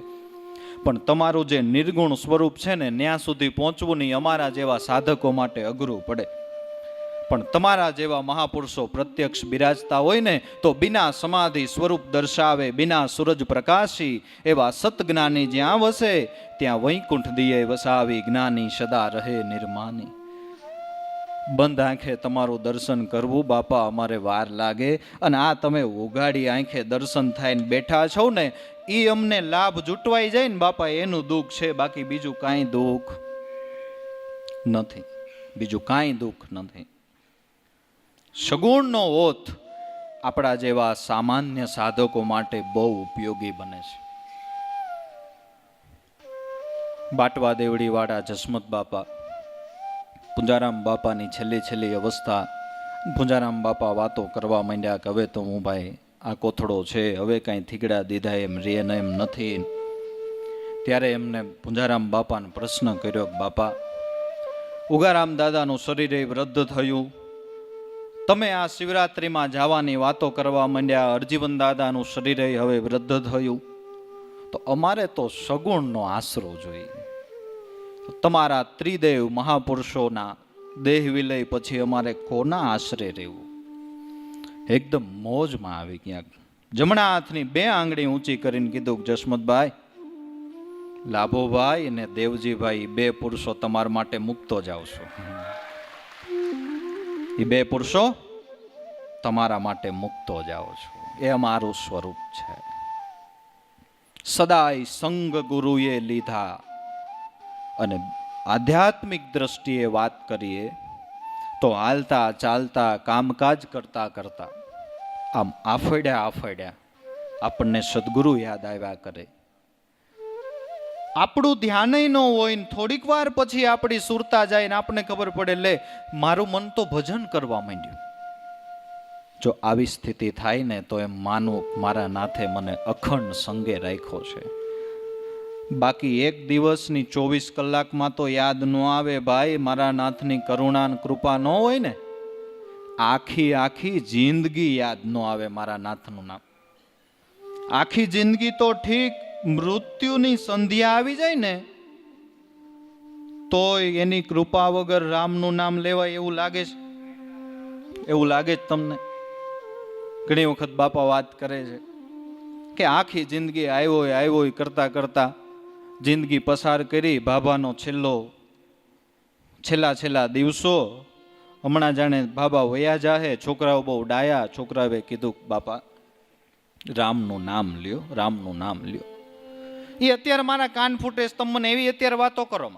પણ તમારું જે નિર્ગુણ સ્વરૂપ છે ને ત્યાં સુધી પહોંચવું નહીં અમારા જેવા સાધકો માટે અઘરું પડે. પણ તમારા જેવા મહાપુરુષો પ્રત્યક્ષ બિરાજતા હોય ને તો બિના સમાધિ સ્વરૂપ દર્શાવે, બિના સૂરજ પ્રકાશી એવા સતજ્ઞાની જ્યાં વસે ત્યાં વૈકુંઠ દિયે વસાવી, જ્ઞાની સદા રહે નિર્માની. બંધ આંખે તમારું દર્શન કરવું બાપા અમારે વાર લાગે, અને આ તમે ઉગાડી આંખે દર્શન થાય ને બેઠા છો ને એ અમને લાભ જૂટવાઈ જાય ને બાપા, એનું દુઃખ છે. બાકી બીજું કાંઈ દુઃખ નથી. સગુણનો ઓથ આપણા જેવા સામાન્ય સાધકો માટે બહુ ઉપયોગી બને છે. બાટવા દેવડી વાળા જસમત બાપા, પુંજારામ બાપાની છેલ્લી અવસ્થા, પુંજારામ બાપા વાતો કરવા માંડ્યા કે હવે તો હું ભાઈ આ કોથળો છે, હવે કાંઈ થીગડા દીધા એમ રે એમ નથી. ત્યારે એમને પુંજારામ બાપાને પ્રશ્ન કર્યો કે બાપા, ઉગારામ દાદાનું શરીર વૃદ્ધ થયું, તમે આ શિવરાત્રિમાં જવાની વાતો કરવા માંડ્યા, અરજીવન દાદાનું શરીર હવે વૃદ્ધ થયું, તો અમારે તો સગુણનો આશરો જોઈએ. તમારા ત્રિદેવ મહાપુરુષોના દેહ વિલય પછી અમારે કોના આશરે રહેવું? એકદમ મોજમાં આવી ગયા. જમણા હાથની 2 આંગળી ઊંચી કરીને કીધું, જસમતભાઈ, લાભોભાઈ અને દેવજીભાઈ 2 પુરુષો તમારા માટે મુક્તો જાવ છો. એ 2 પુરુષો તમારા માટે મુક્તો જાઓ છો. એ અમારું સ્વરૂપ છે. સદાય સંગ ગુરુએ લીધા. અને આધ્યાત્મિક દ્રષ્ટિએ વાત કરીએ તો હાલતા ચાલતા કામકાજ કરતા કરતા આમ આફડ્યા આપણને સદગુરુ યાદ આવ્યા કરે. આપણું ધ્યાન ન હોય ને થોડીક વાર પછી આપણી સુરતા જાય ને આપણને ખબર પડે, લે મારું મન તો ભજન કરવા માંડ્યું. જો આવી સ્થિતિ થાય ને તો એમ માનવું મારા નાથે મને અખંડ સંગે રાખ્યો છે. બાકી એક દિવસની 24 કલાકમાં તો યાદ ન આવે ભાઈ, મારા નાથની કરુણા કૃપા ન હોય ને આખી જિંદગી યાદ ન આવે મારા નાથનું નામ. આખી જિંદગી તો ઠીક, મૃત્યુની સંધ્યા આવી જાય ને તોય એની કૃપા વગર રામનું નામ લેવાય એવું લાગે છે? એવું લાગે જ તમને? ઘણી વખત બાપા વાત કરે છે કે આખી જિંદગી આવ્યો કરતા કરતા જિંદગી પસાર કરી, બાબાનો છેલ્લા દિવસો હમણાં જાણે બાબા વયા જાહે. છોકરાઓ બહુ ડાયા, છોકરાઓએ કીધું બાપા રામનું નામ લ્યો, રામનું નામ લ્યો. એ અત્યારે મારા કાન ફૂટે, તમે મને એવી અત્યારે વાતો કરો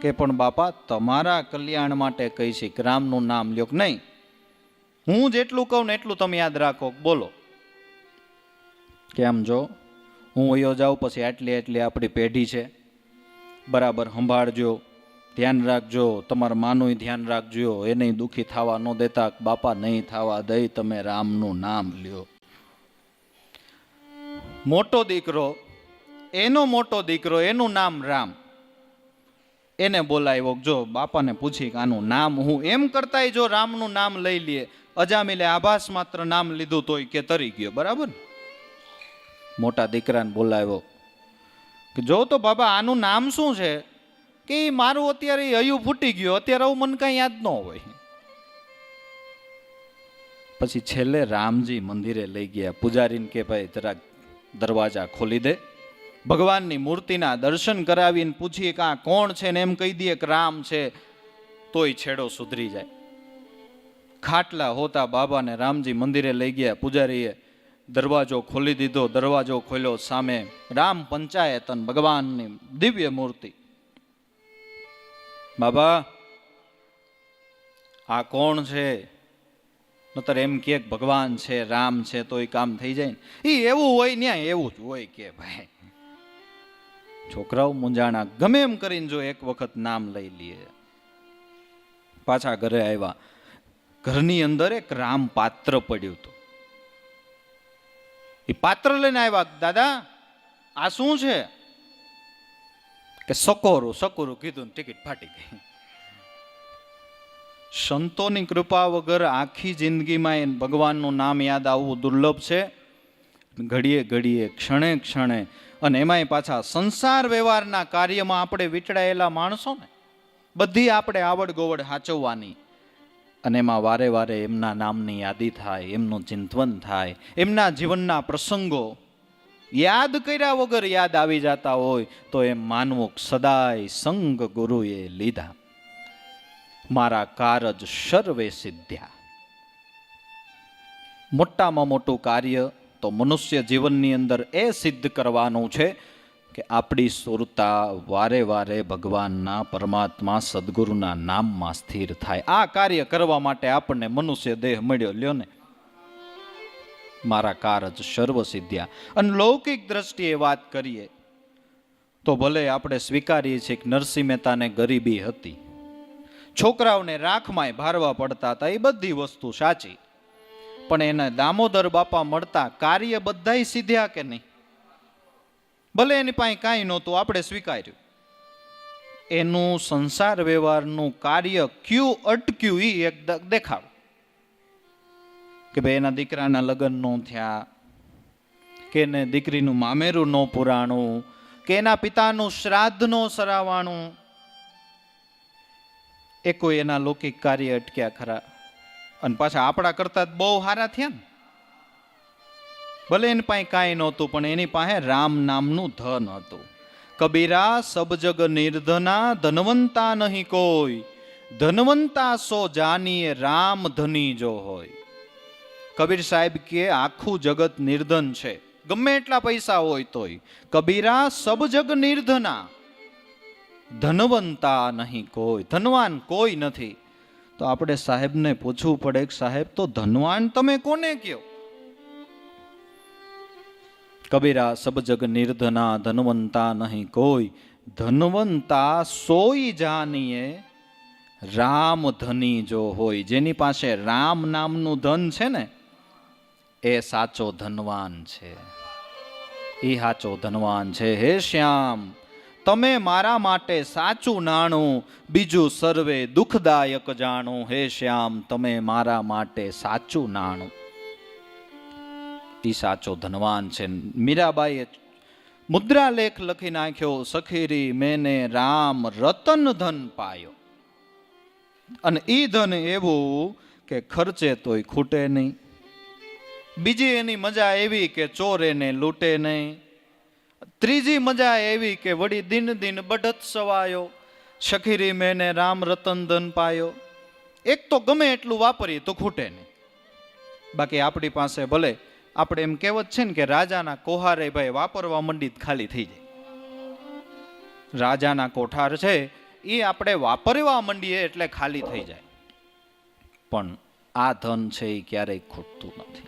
કે પણ બાપા તમારા કલ્યાણ માટે કહી છે કે રામનું નામ લ્યો કે નહીં. હું જેટલું કહું ને એટલું તમે યાદ રાખો. બોલો કેમ? જો હું વયો જાઉં પછી આટલી આપણી પેઢી છે, બરાબર સંભાળજો, ધ્યાન રાખજો. તમારા માનું ધ્યાન રાખજો, એને દુઃખી થવા ન દેતા. બાપા નહીં થવા દઈ, તમે રામનું નામ લ્યો. મોટો દીકરો એનું નામ રામ, એને બોલાવ્યો. જો બાપાને પૂછી કે આનું નામ હું એમ કરતા જો રામનું નામ લઈ લઈએ. અજામિલે આભાસ માત્ર નામ લીધું તોય કે તરી ગયો, બરાબર. મોટા દીકરાને બોલાવ્યો કે જો તો બાબા આનું નામ શું છે? કે મારું અત્યારે હૈયું ફૂટી ગયો, અત્યારે આવું મને કઈ યાદ ન હોય. પછી છેલ્લે રામજી મંદિરે લઈ ગયા. પૂજારીને કે ભાઈ જરાક દરવાજા ખોલી દે. ભગવાનની મૂર્તિના દર્શન કરાવીને પૂછીએ કે આ કોણ છે, ને એમ કહી દઈએ કે રામ છે, તોય છેડો સુધરી જાય. ખાટલા હોતા બાબાને રામજી મંદિરે લઈ ગયા. પૂજારીએ દરવાજો ખોલી દીધો. દરવાજો ખોલ્યો, સામે રામ પંચાયતન ભગવાનની દિવ્ય મૂર્તિ. બાબા આ કોણ છે? નતર એમ કે ભગવાન છે, રામ છે, તોય કામ થઈ જાય ને. એ એવું હોય ને, એવું જ હોય કે ભાઈ. છોકરાઓ મૂંઝાણા. ગમે એમ કરીને જો એક વખત નામ લઈ લઈએ. પાછા ઘરે આવ્યા. ઘરની અંદર એક રામ પાત્ર પડ્યું હતું. એ પાત્ર લઈને આવ્યા. દાદા આ શું છે? કે સકોરું કીધું ને ટિકિટ ફાટી ગઈ. સંતોની કૃપા વગર આખી જિંદગીમાં ભગવાનનું નામ યાદ આવવું દુર્લભ છે. ઘડીએ ક્ષણે અને એમાંય પાછા સંસાર વ્યવહારના કાર્યમાં આપણે વીંટળાયેલા માણસો ને, બધી આપણે આવડ ગોવડ હાચવવાની. અને એમાં વારે એમના નામની યાદી થાય, એમનું ચિંતવન થાય, એમના જીવનના પ્રસંગો યાદ કર્યા વગર યાદ આવી જતા હોય તો એમ માનવું સદાય સંગ ગુરુએ લીધા, મારા કારજ સર્વે સિદ્ધ્યા. મોટામાં મોટું કાર્ય તો મનુષ્ય જીવનની અંદર એ સિદ્ધ કરવાનું છે કે આપણી સુરતા વારે ભગવાનના પરમાત્મા સદગુરુના નામમાં સ્થિર થાય. આ કાર્ય કરવા માટે આપણને મનુષ્ય દેહ મળ્યો. લ્યો ને, મારા કારજ સર્વ સિદ્ધ્યા. અને લૌકિક દ્રષ્ટિએ વાત કરીએ તો ભલે આપણે સ્વીકારીએ છીએ કે નરસિંહ મહેતાને ગરીબી હતી, છોકરાઓને રાખમાંય ભારવા પડતા હતા, એ બધી વસ્તુ સાચી. પણ એને દામોદર બાપા મળતા કાર્ય બધાય સિદ્ધ્યા કે નહીં? ભલે એની પાસે કાંઈ નહોતું, આપણે સ્વીકાર્યું. એનું સંસાર વ્યવહારનું કાર્ય ક્યું અટક્યું એ એક દેખાડ કે ભાઈ એના દીકરાના લગ્ન ન થયા, કે એને દીકરીનું મામેરું ન પુરાણું, કે એના પિતાનું શ્રાદ્ધ ન સરાવાણું. એ કોઈ એના લૌકિક કાર્ય અટક્યા ખરા? અને પાછા આપણા કરતા બહુ સારા થયા ને. ભલે એની પાસે કાંઈ નહોતું, પણ એની પાસે રામ નામનું ધન હતું. કબીરા સબ જગ નિર્ધના, ધનવંતા નહીં કોઈ, ધનવંતા સો જાનીએ રામ ધની જો હોય. કબીર સાહેબ કે આખું જગત નિર્ધન છે, ગમે એટલા પૈસા હોય તોય. કબીરા સબ જગ નિર્ધના, ધનવંતા નહીં કોઈ, ધનવાન કોઈ નથી. તો આપણે સાહેબને પૂછવું પડે કે સાહેબ તો ધનવાન તમે કોને કયો? કબીરા સબ જગ નિર્ધના, ધનવંતા નહીં કોઈ, ધનવંતા સોઈ જાનીએ રામ ધની જો હોય. જેની પાસે રામ નામનું ધન છે ને, એ સાચો ધનવાન છે. એ સાચો ધનવાન છે. હે શ્યામ, તમે મારા માટે સાચું નાણું, બીજું સર્વે દુઃખદાયક જાણું. હે શ્યામ, તમે મારા માટે સાચું નાણું. એ સાચો ધનવાન છે. મીરાબાઈએ મુદ્રા લેખ લખી નાખ્યો, સખીરી મેને રામ રતન ધન પાયો. અને એ ધન એવું કે ખર્ચે તોય ખૂટે નહીં, બીજી એની મજા એવી કે ચોર એને લૂંટે નહીં. ત્રીજી મજા એવી કે વળી દિન દિન બઢત સવાયો, શખીરી મેને રામ રતન ધન પાયો. એક તો ગમે એટલું વાપરીએ તો ખૂટે નહીં. બાકી આપણી પાસે ભલે આપણે એમ કહેવત છે ને કે રાજાના કોહારે ભાઈ વાપરવા મંડી ખાલી થઈ જાય. રાજાના કોઠાર છે એ આપણે વાપરવા મંડીએ એટલે ખાલી થઈ જાય. પણ આ ધન છે એ ક્યારેય ખૂટતું નથી.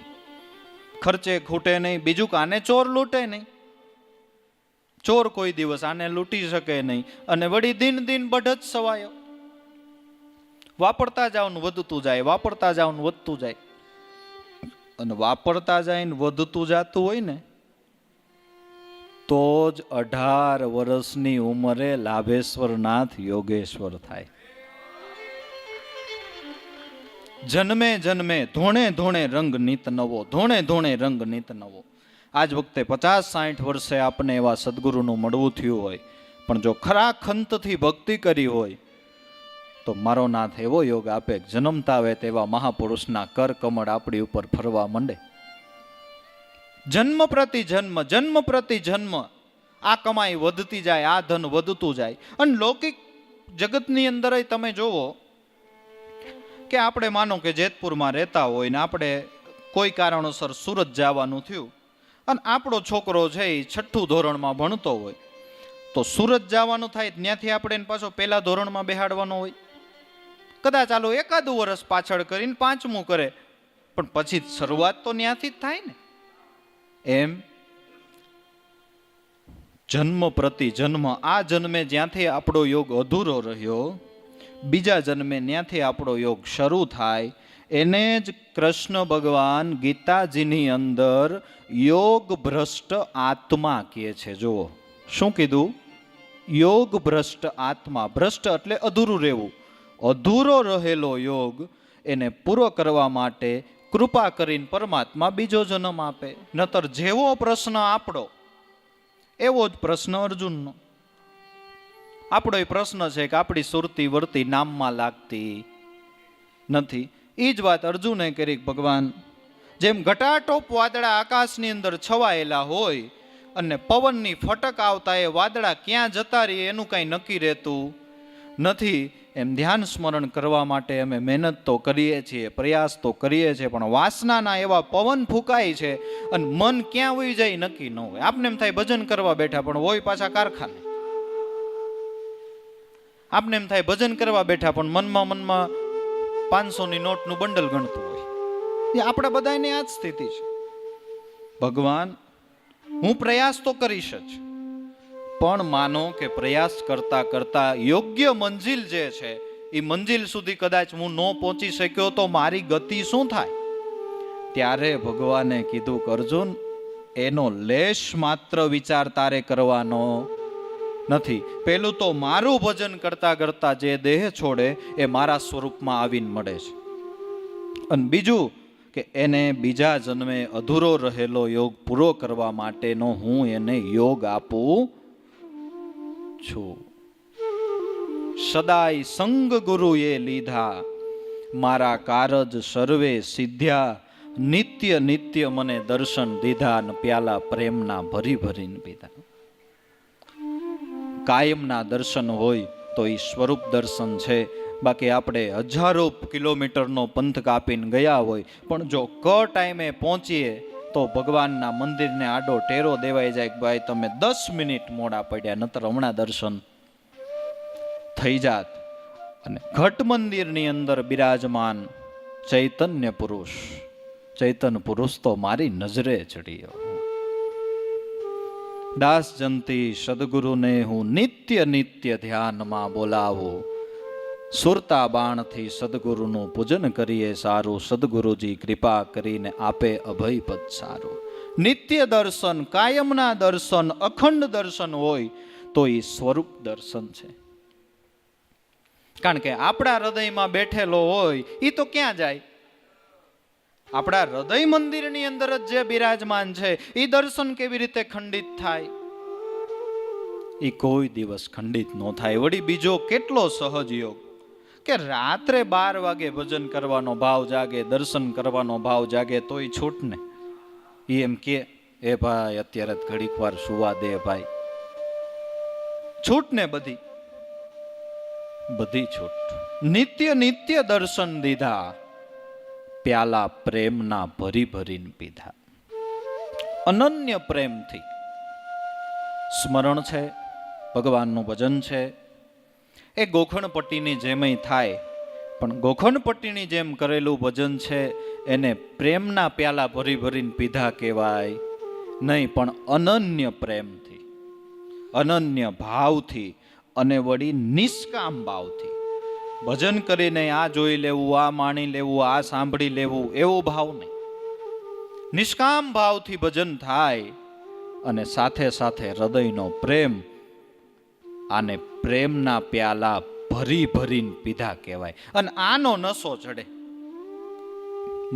ખર્ચે ખૂટે નહીં. બીજું કે આને ચોર લૂંટે નહીં. ચોર કોઈ દિવસ આને લૂંટી શકે નહીં. અને વળી દિન દિન બઢત સવાયો. વાપરતા જાવ ને વધતું જાય, વાપરતા જાવ ને વધતું જાય. અને વાપરતા જાય ને વધતું જતું હોય ને તો જ 18 વર્ષની ઉંમરે લાભેશ્વરનાથ યોગેશ્વર થાય. જન્મે જન્મે ધોણે ધોણે રંગ નીત નવો, ધોણે ધોણે રંગ નીત નવો. આજ વખતે 50-60 વર્ષે આપને એવા સદગુરુનું મળવું થયું હોય, પણ જો ખરા ખંતથી ભક્તિ કરી હોય તો મારો નાથ એવો યોગ આપે જન્મતા આવે તેવા મહાપુરુષના કર કમળ આપણી ઉપર ફરવા માંડે. જન્મ પ્રતિ જન્મ, જન્મ પ્રતિ જન્મ આ કમાઈ વધતી જાય, આ ધન વધતું જાય. અને લૌકિક જગતની અંદર તમે જોવો કે આપણે માનો કે જેતપુરમાં રહેતા હોય ને આપણે કોઈ કારણોસર સુરત જવાનું થયું અને આપણો છોકરો છે એ 6ઠું ધોરણમાં ભણતો હોય તો સુરત જવાનું થાય ત્યાંથી આપણે એને પાછો પહેલા ધોરણમાં બેહાડવાનો હોય. કદાચ ચાલો એકાદું વર્ષ પાછળ કરીને 5મું કરે, પણ પછી શરૂઆત તો ત્યાંથી જ થાય ને. એમ જન્મ પ્રતિ જન્મ, આ જન્મે જ્યાંથી આપણો યોગ અધૂરો રહ્યો બીજા જન્મે ત્યાંથી આપણો યોગ શરૂ થાય. એને જ કૃષ્ણ ભગવાન ગીતાજીની અંદર યોગ ભ્રષ્ટ આત્મા કહે છે. જુઓ શું કીધું? યોગ ભ્રષ્ટ આત્મા. ભ્રષ્ટ એટલે અધૂરું રહેવું. અધૂરો રહેલો યોગ એને પૂરો કરવા માટે કૃપા કરીને પરમાત્મા બીજો જન્મ આપે. નતર જેવો પ્રશ્ન આપણો એવો જ પ્રશ્ન અર્જુનનો. આપણો એ પ્રશ્ન છે કે આપણી સુરતી વર્તી નામમાં લાગતી નથી. એ જ વાત અર્જુને કરી. ભગવાન જેમ ઘટાટોપ વાદળા આકાશની અંદર છવાયેલા હોય અને પવનની ફટક આવતા એ વાદળા ક્યાં જતા રહે એનું કાંઈ નક્કી રહેતું નથી, એમ ધ્યાન સ્મરણ કરવા માટે અમે મહેનત તો કરીએ છીએ, પ્રયાસ તો કરીએ છીએ, પણ વાસનાના એવા પવન ફૂંકાય છે અને મન ક્યાં વહી જાય નક્કી ન હોય. આપને એમ થાય ભજન કરવા બેઠા પણ હોય પાછા કારખાને. આપને એમ થાય ભજન કરવા બેઠા પણ મનમાં 500ની નોટનું બંડલ ગણતું હોય. એ આપણા બધાની આ જ સ્થિતિ છે. ભગવાન હું પ્રયાસ તો કરીશ જ, પણ માનો કે પ્રયાસ કરતા કરતા યોગ્ય મંજિલ જે છે એ મંજિલ સુધી કદાચ હું ન પહોંચી શક્યો તો મારી ગતિ શું થાય? ત્યારે ભગવાને કીધું કે અર્જુન એનો લેશ માત્ર વિચાર તારે કરવાનો નથી. પેલું તો મારું ભજન કરતા કરતા જે દેહ છોડે એ મારા સ્વરૂપમાં આવીને મળે છે. અને બીજું કે એને બીજા જન્મે અધૂરો રહેલો યોગ પૂરો કરવા માટેનો હું એને યોગ આપું છું. સદાય સંગ ગુરુએ લીધા, મારા કારજ સર્વે સિદ્ધ્યા, નિત્ય નિત્ય મને દર્શન દીધા ને પ્યાલા પ્રેમના ભરી ભરીને પીધા. કાયમના દર્શન હોય તો એ સ્વરૂપ દર્શન છે. બાકી આપણે હજારો કિલોમીટરનો પંથ કાપીને ગયા હોય પણ જો ટાઈમે પહોંચીએ તો ભગવાનના મંદિરને આડો ટેરો દેવાઈ જાય કે ભાઈ તમે 10 મિનિટ મોડા પડ્યા, નતર હમણાં દર્શન થઈ જાત. અને ઘટ મંદિરની અંદર બિરાજમાન ચૈતન્ય પુરુષ, ચૈતન્ય પુરુષ તો મારી નજરે ચડ્યો. દાસ જંતી સદગુરુને હું નિત્ય નિત્ય ધ્યાનમાં બોલાવું. સુરતા બાણથી સદગુરુનું પૂજન કરીએ સારું, સદગુરુજી કૃપા કરીને આપે અભય પદ સારું. નિત્ય દર્શન, કાયમના દર્શન, અખંડ દર્શન હોય તો એ સ્વરૂપ દર્શન છે. કારણ કે આપણા હૃદયમાં બેઠેલો હોય એ તો ક્યાં જાય? આપણા હૃદય મંદિરની અંદર જ જે બિરાજમાન છે એ દર્શન કેવી રીતે ખંડિત થાય? એ કોઈ દિવસ ખંડિત ન થાય. વળી બીજો કેટલો સહજ યોગ કે રાત્રે 12 વાગે ભજન કરવાનો ભાવ જાગે, દર્શન કરવાનો ભાવ જાગે તોય છૂટ ને. એ એમ કે એ ભાઈ અત્યારે ઘડીક વાર સુવા દે ભાઈ. છૂટ ને બધી છૂટ. નિત્ય નિત્ય દર્શન દીધા, પ્યાલા પ્રેમના ભરી ભરીને પીધા. અનન્ય પ્રેમથી સ્મરણ છે, ભગવાનનું ભજન છે, એ ગોખણપટ્ટીની જેમય થાય, પણ ગોખણપટ્ટીની જેમ કરેલું ભજન છે એને પ્રેમના પ્યાલા ભરી ભરીને પીધા કહેવાય નહીં, પણ અનન્ય પ્રેમથી, અનન્ય ભાવથી અને વળી નિષ્કામ ભાવથી ભજન કરીને આ જોઈ લેવું, આ માણી લેવું, આ સાંભળી લેવું એવો ભાવ નહીં. નિષ્કામ ભાવથી ભજન થાય અને સાથે સાથે હૃદયનો પ્રેમ, આને પ્રેમના પ્યાલા ભરી ભરીને પીધા કહેવાય. અને આનો નશો ચડે.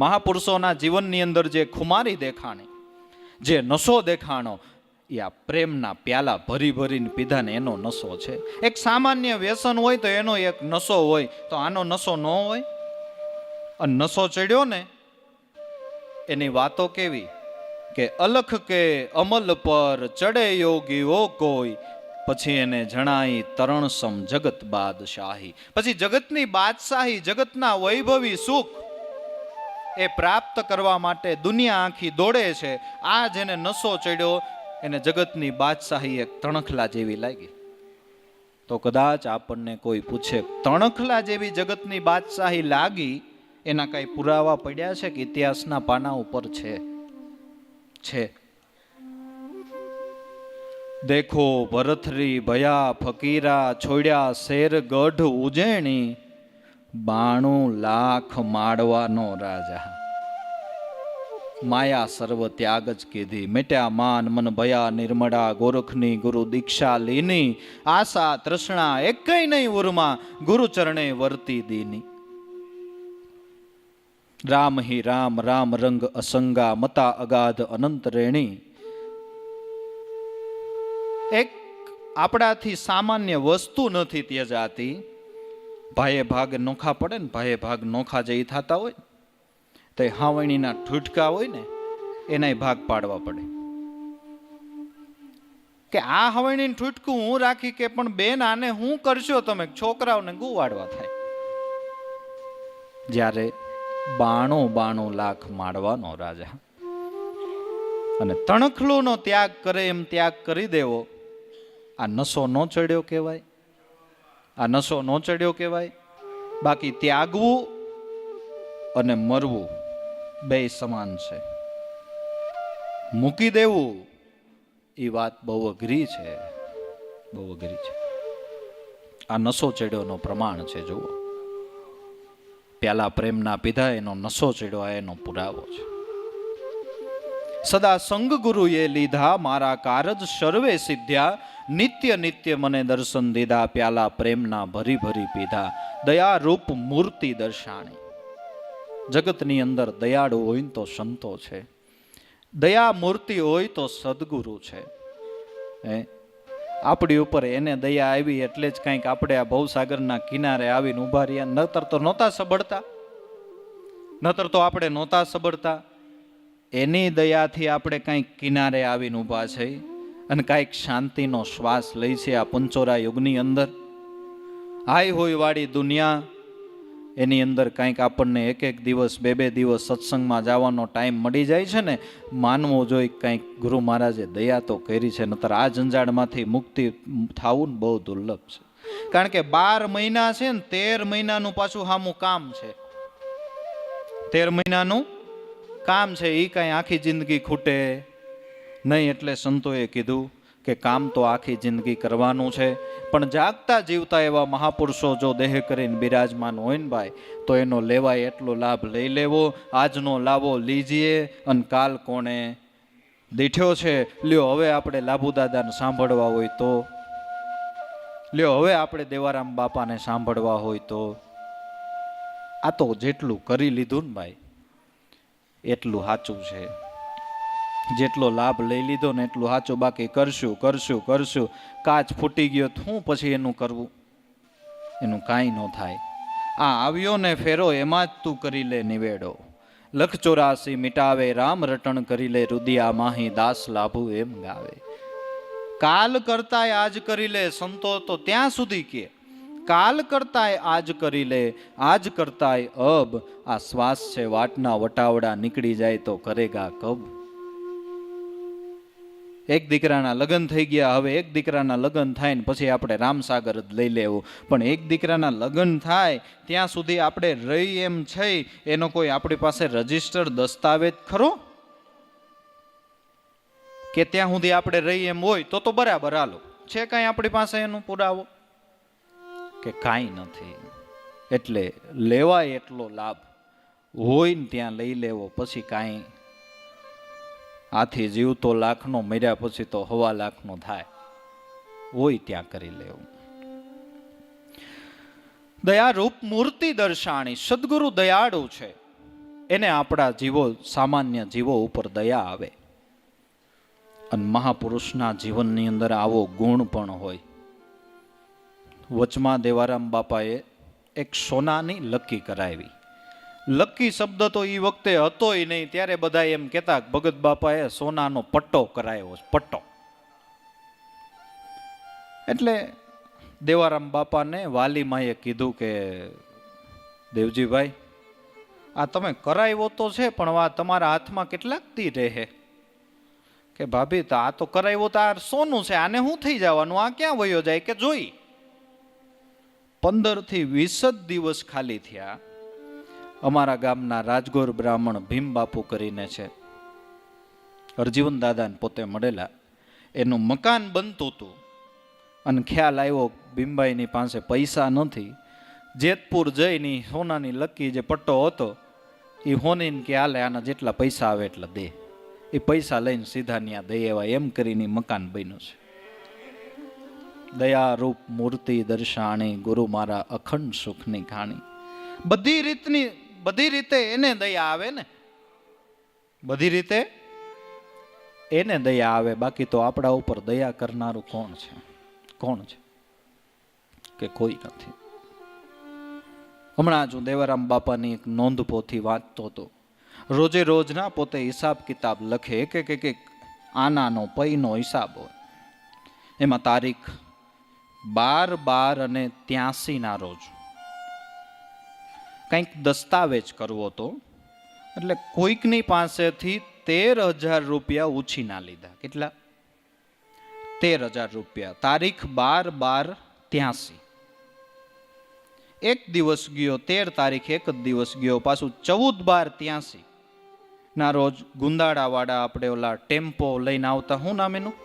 મહાપુરુષોના જીવનની અંદર જે ખુમારી દેખાણી, જે નશો દેખાણો, એ આ પ્રેમના પ્યાલા ભરી ભરીને પીધા ને એનો નશો છે. એક સામાન્ય વ્યસન હોય તો એનો એક નશો હોય, તો આનો નશો ન હોય? અને નશો ચડ્યો ને એની વાતો કેવી કે અલખ કે અમલ પર ચડે યોગીઓ કોઈ, પછી એને જણાઈ તરણ સમ જગત બાદશાહી. પછી જગતની બાદશાહી, જગતના વૈભવી સુખ એ પ્રાપ્ત કરવા માટે દુનિયા આખી દોડે છે. આ જેને નશો ચડ્યો એને જગતની બાદશાહી એક તણખલા જેવી લાગી. તો કદાચ આપણને કોઈ પૂછે તણખલા જેવી જગતની બાદશાહી લાગી, એના કઈ પુરાવા પડ્યા છે કે ઇતિહાસના પાના ઉપર છે? દેખો ભરથરી ભયા ફકીરા, છોડ્યા શેર ગઢ ઉજેણી, 92 લાખ માળવાનો રાજા. માયા સર્વ ત્યાગ જ કીધી, મેટ્યા માન મન ભયા નિર્મળા, ગોરખની ગુરુ દીક્ષા લીની, આશા તૃષ્ણા એકય નહીં ઉરમાં, ગુરુ ચરણે વર્તી દીની. રામ હિ રામ રામ રંગ અસંગા, મતા અગાધ અનંત રેણી. એક આપણાથી સામાન્ય વસ્તુ નથી ત્યજાતી. ભાઈએ ભાગ નોખા પડે ને, ભાઈએ ભાગ નોખા જે થતા હોય તો હાવણીના ઠૂઠકા હોય ને એનાય ભાગ પાડવા પડે કે આ હાવણીનું ઠૂઠકું હું રાખી કે પણ બેન આને હું કરશો તમે? છોકરાઓને ગુવાડવા થાય. જ્યારે 92 લાખ માળવાનો રાજા અને તણખલોનો ત્યાગ કરે એમ ત્યાગ કરી દેવો, આ નશો ન ચડ્યો કહેવાય? આ નશો ન ચડ્યો કહેવાય? બાકી ત્યાગવું અને મરવું બે સમાન છે. મૂકી દેવું એ વાત બહુ અઘરી છે, બહુ અઘરી છે. આ નશો ચડ્યોનો પ્રમાણ છે. જુઓ, પ્યાલા પ્રેમના પીધા એનો નશો ચડ્યો એનો પુરાવો છે. સદા સંગ ગુરુએ લીધા, મારા કારજ સર્વે સિદ્ધ્યા, નિત્ય નિત્ય મને દર્શન દીધા, પ્યાલા પ્રેમના ભરી ભરી પીધા, દયા રૂપ મૂર્તિ દર્શાણી. જગતની અંદર દયાળુ હોય તો સંતો છે, દયા મૂર્તિ હોય તો સદગુરુ છે. આપણી ઉપર એને દયા આવી એટલે જ કંઈક આપણે આ ભવસાગરના કિનારે આવીને ઉભા રહ્યા. નતર તો નહોતા સબડતા, નતર તો આપણે નહોતા સબડતા. એની દયાથી આપણે કંઈક કિનારે આવીને ઊભા છે અને કાંઈક શાંતિનો શ્વાસ લઈ છે આ પંચોરા યુગની અંદર. હાય હોય વાળી દુનિયા, એની અંદર કંઈક આપણને એક એક દિવસ બે દિવસ સત્સંગમાં જવાનો ટાઈમ મળી જાય છે ને, માનવો જોઈએ કંઈક ગુરુ મહારાજે દયા તો કરી છે. નતર આ જંજાળમાંથી મુક્તિ થવું ને બહુ દુર્લભ છે. કારણ કે 12 મહિના છે ને 13 મહિનાનું પાછું સામું કામ છે. 13 મહિનાનું કામ છે, એ કાંઈ આખી જિંદગી ખૂટે નહીં. એટલે સંતોએ કીધું કે કામ તો આખી જિંદગી કરવાનું છે, પણ જાગતા જીવતા એવા મહાપુરુષો જો દેહ કરીને બિરાજમાન હોય ને ભાઈ, તો એનો લેવાય એટલો લાભ લઈ લેવો. આજનો લાવો લીજીએ અને કાલ કોણે દીઠ્યો છે. લ્યો હવે આપણે લાભુ દાદાને સાંભળવા હોય તો, લ્યો હવે આપણે દેવારામ બાપાને સાંભળવા હોય તો, આ તો જેટલું કરી લીધું ને ભાઈ એટલું સાચું છે. જેટલો લાભ લઈ લીધો ને એટલું સાચું. બાકી કરશું કાચ ફૂટી ગયો હું પછી એનું કરવું, એનું કાંઈ ન થાય. આ આવ્યો ને ફેરો એમાં જ તું કરી લે નિવેડો, લખ 84 મિટાવે રામ રટણ કરી લે, રુદિયા માહી દાસ લાભુ એમ ગાવે. કાલ કરતાય આજ કરી લે, સંતો તો ત્યાં સુધી કે કાલ કરતાય આજ કરી લે, આજ કરતાય અબ. આ શ્વાસ છે વાટના વટાવડા, નીકળી જાય તો કરેગા કબ. એક દીકરાના લગ્ન થઈ ગયા, હવે એક દીકરાના લગ્ન થાય ને પછી આપણે રામસાગર જ લઈ લેવું. પણ એક દીકરાના લગ્ન થાય ત્યાં સુધી આપણે રહી એમ છે, એનો કોઈ આપણી પાસે રજીસ્ટર દસ્તાવેજ ખરો કે ત્યાં સુધી આપણે રહી એમ હોય તો બરાબર, હાલો. છે કાંઈ આપણી પાસે એનો પુરાવો કે કાંઈ નથી? એટલે લેવાય એટલો લાભ હોય ને ત્યાં લઈ લેવો. પછી કાંઈ આથી જીવતો લાખનો, મર્યા પછી તો 1.25 લાખનો થાય, હોય ત્યાં કરી લેવું. દયારૂપ મૂર્તિ દર્શાણી, સદગુરુ દયાળુ છે, એને આપણા જીવો, સામાન્ય જીવો ઉપર દયા આવે. અને મહાપુરુષના જીવનની અંદર આવો ગુણ પણ હોય. વચમાં દેવારામ બાપાએ એક સોનાની લકી કરાવી. લકી શબ્દ તો એ વખતે હતોય નહીં, ત્યારે બધા એમ કહેતા ભગત બાપાએ સોનાનો પટ્ટો કરાયો. પટ્ટો એટલે દેવારામ બાપાને વાલીમાએ કીધું કે દેવજીભાઈ, આ તમે કરાવ્યો તો છે, પણ આ તમારા હાથમાં કેટલાક દી રહે? કે ભાભી, આ તો કરાવ્યો તો આ સોનું છે, આને શું થઈ જવાનું, આ ક્યાં વયો જાય? કે જોઈ 15 થી 20 જ દિવસ ખાલી થયા. અમારા ગામના રાજગોર બ્રાહ્મણ ભીમ બાપુ કરીને છે, હરજીવન દાદાને પોતે મળેલા, એનું મકાન બનતું હતું. અને ખ્યાલ આવ્યો ભીમભાઈની પાસે પૈસા નથી. જેતપુર જઈને સોનાની લકી જે પટ્ટો હતો એ હોનીને કે હાલે, આના જેટલા પૈસા આવે એટલા દે. એ પૈસા લઈને સીધા ત્યાં દઈ આવ્યા. એમ કરીને મકાન બન્યું છે. દયારૂપ મૂર્તિ દર્શાણી, ગુરુ મારા અખંડ સુખની ખાણી. બધી રીતે એને દયા આવે ને, બધી રીતે એને દયા આવે. બાકી તો આપણા ઉપર દયા કરનારું કોણ છે? કોણ છે? કે કોઈ નથી. હમણાં જ હું દેવારામ બાપાની એક નોંધ પોથી વાંચતો હતો. રોજે રોજના પોતે હિસાબ કિતાબ લખે, એક આનાનો પૈનો હિસાબ હોય. એમાં તારીખ 12/12 ના રોજ કંઈક દસ્તાવેજ કરવો હતો. એટલે કોઈકની પાસેથી 13,000 રૂપિયા ઉછીના લીધા. કેટલા? 13,000 રૂપિયા. તારીખ 12/12 એક દિવસ ગયો, 13 તારીખ એક જ દિવસ ગયો. પાછું 14/12 ના રોજ ગુંદાળાવાળા આપણે ઓલા ટેમ્પો લઈને આવતા, શું નામ એનું,